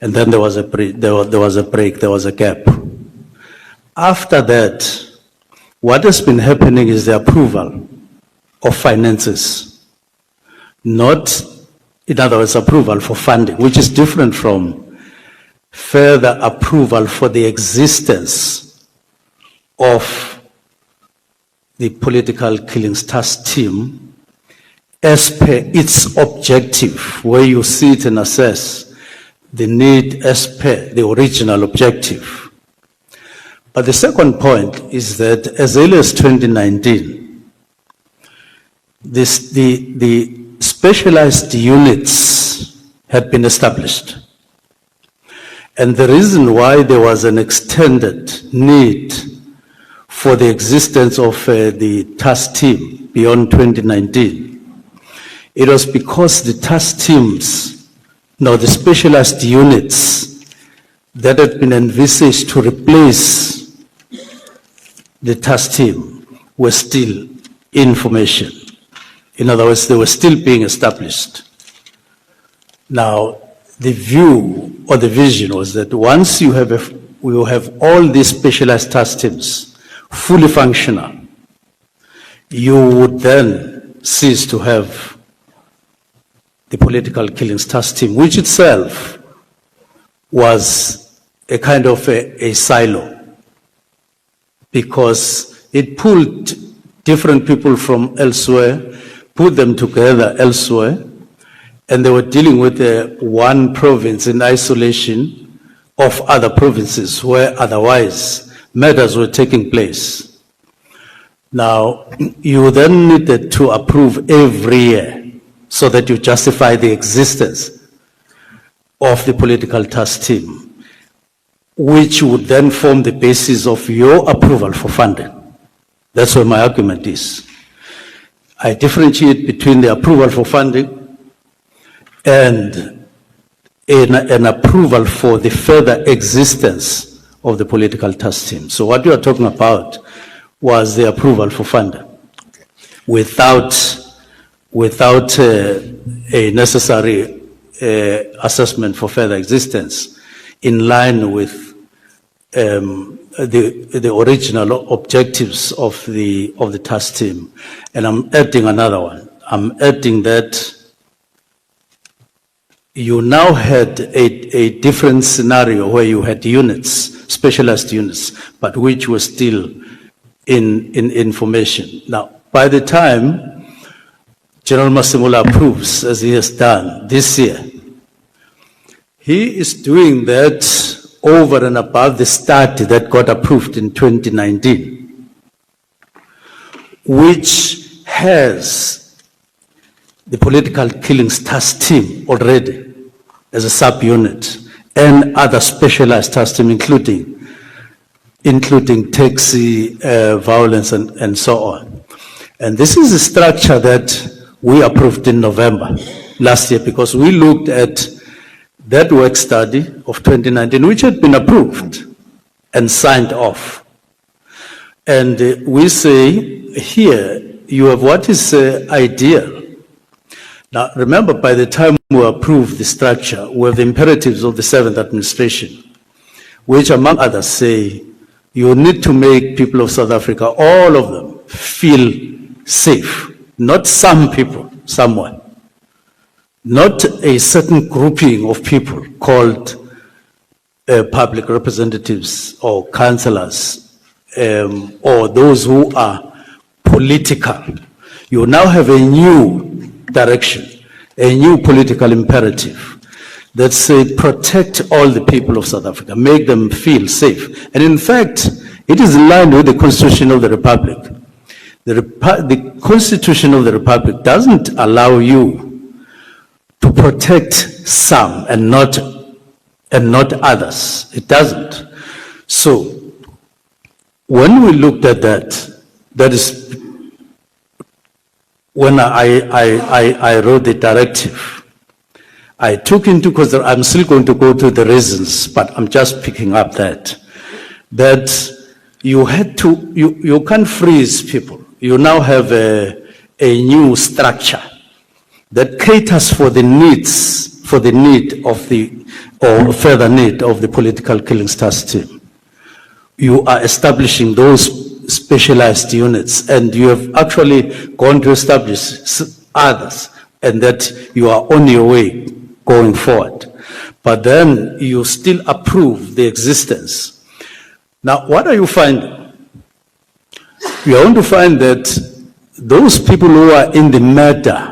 And then there was a break, there was a gap. After that, what has been happening is the approval of finances, not, in other words, approval for funding, which is different from further approval for the existence of the political killings task team as per its objective, where you sit and assess the need as per the original objective. But the second point is that as early as 2019, the specialized units had been established. And the reason why there was an extended need for the existence of the task team beyond 2019, it was because the task teams, now the specialized units that had been envisaged to replace the task team were still in formation. In other words, they were still being established. Now, the view or the vision was that once you have we will have all these specialized task teams fully functional, you would then cease to have the political killings task team, which itself was a kind of a silo, because it pulled different people from elsewhere, put them together elsewhere, and they were dealing with one province in isolation of other provinces where otherwise matters were taking place. Now, you then needed to approve every year so that you justify the existence of the political task team, which would then form the basis of your approval for funding. That's where my argument is. I differentiate between the approval for funding and an approval for the further existence of the political task team. So what you are talking about was the approval for funding without a necessary assessment for further existence in line with the original objectives of the task team. And I'm adding another one. I'm adding that you now had a different scenario where you had units, specialized units, but which were still in formation. Now, by the time General Masimula approves, as he has done this year, he is doing that over and above the study that got approved in 2019, which has the political killings task team already as a subunit and other specialized task team, including taxi violence and so on. And this is a structure that we approved in November last year, because we looked at that work study of 2019, which had been approved and signed off. And we say here, you have what is ideal. Now, remember, by the time we approve the structure, we have the imperatives of the 7th administration, which among others say, you need to make people of South Africa, all of them, feel safe. Not some people, somewhere. Not a certain grouping of people called public representatives or councillors or those who are political. You now have a new direction, a new political imperative that say protect all the people of South Africa, make them feel safe. And in fact, it is in line with the Constitution of the Republic. The Constitution of the Republic doesn't allow you to protect some and not others. It doesn't. So when we looked at that, that is when I wrote the directive. I took into, because I'm still going to go to the reasons, but I'm just picking up that you had to, you can't freeze people. You now have a new structure that caters for the needs, for the need of the, or further need of the political killings task team. You are establishing those specialized units, and you have actually gone to establish others, and that you are on your way going forward. But then you still approve the existence. Now, what are you finding? You are going to find that those people who are in the murder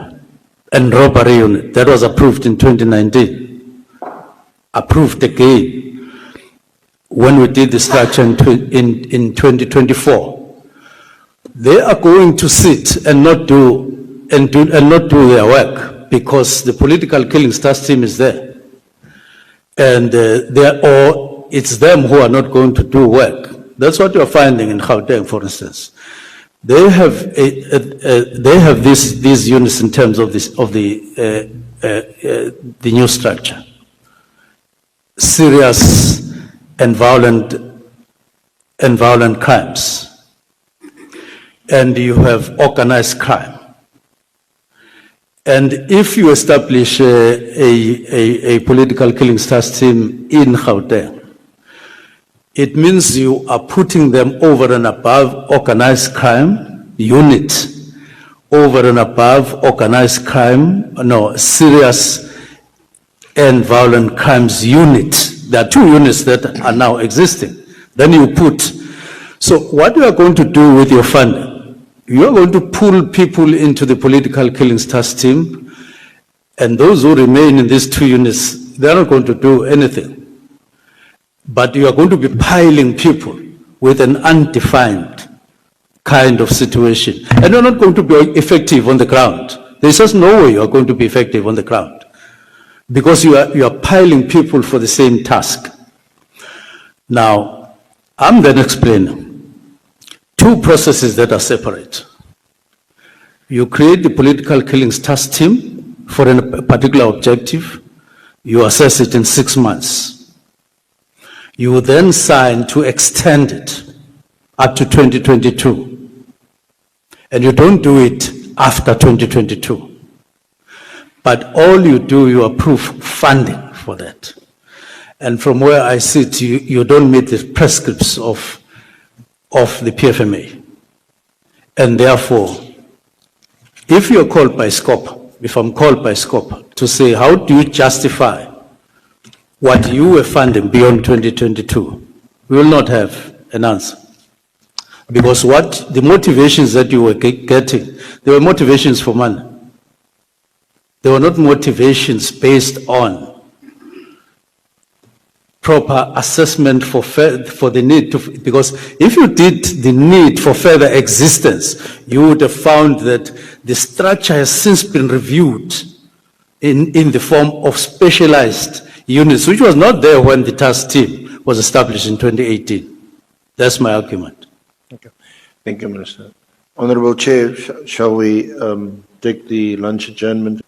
and robbery unit that was approved in 2019, approved again when we did the structure in 2024, they are going to sit and not do their work, because the political killings task team is there, and or it's them who are not going to do work. That's what you are finding in Gauteng, for instance. They have these units in terms of the new structure. Serious and violent crimes, and you have organized crime. And if you establish a political killings task team in Gauteng, it means you are putting them over and above organized crime unit, over and above organized crime, serious and violent crimes unit. There are two units that are now existing. Then you put, so what you are going to do with your funding, you are going to pull people into the political killings task team, and those who remain in these two units, they are not going to do anything. But you are going to be piling people with an undefined kind of situation. And you're not going to be effective on the ground. There's just no way you are going to be effective on the ground, because you are piling people for the same task. Now, I'm then explaining two processes that are separate. You create the political killings task team for a particular objective. You assess it in 6 months. You then sign to extend it up to 2022. And you don't do it after 2022. But all you do, you approve funding for that. And from where I sit, you don't meet the prescripts of the PFMA. And therefore, if you're called by scope, if I'm called by SCOPA, to say, how do you justify what you were funding beyond 2022? We will not have an answer. Because what the motivations that you were getting, they were motivations for money. They were not motivations based on proper assessment for the need to, because if you did the need for further existence, you would have found that the structure has since been reviewed in the form of specialized units, which was not there when the task team was established in 2018. That's my argument. Thank you, Minister. Honorable Chair, shall we take the lunch adjournment?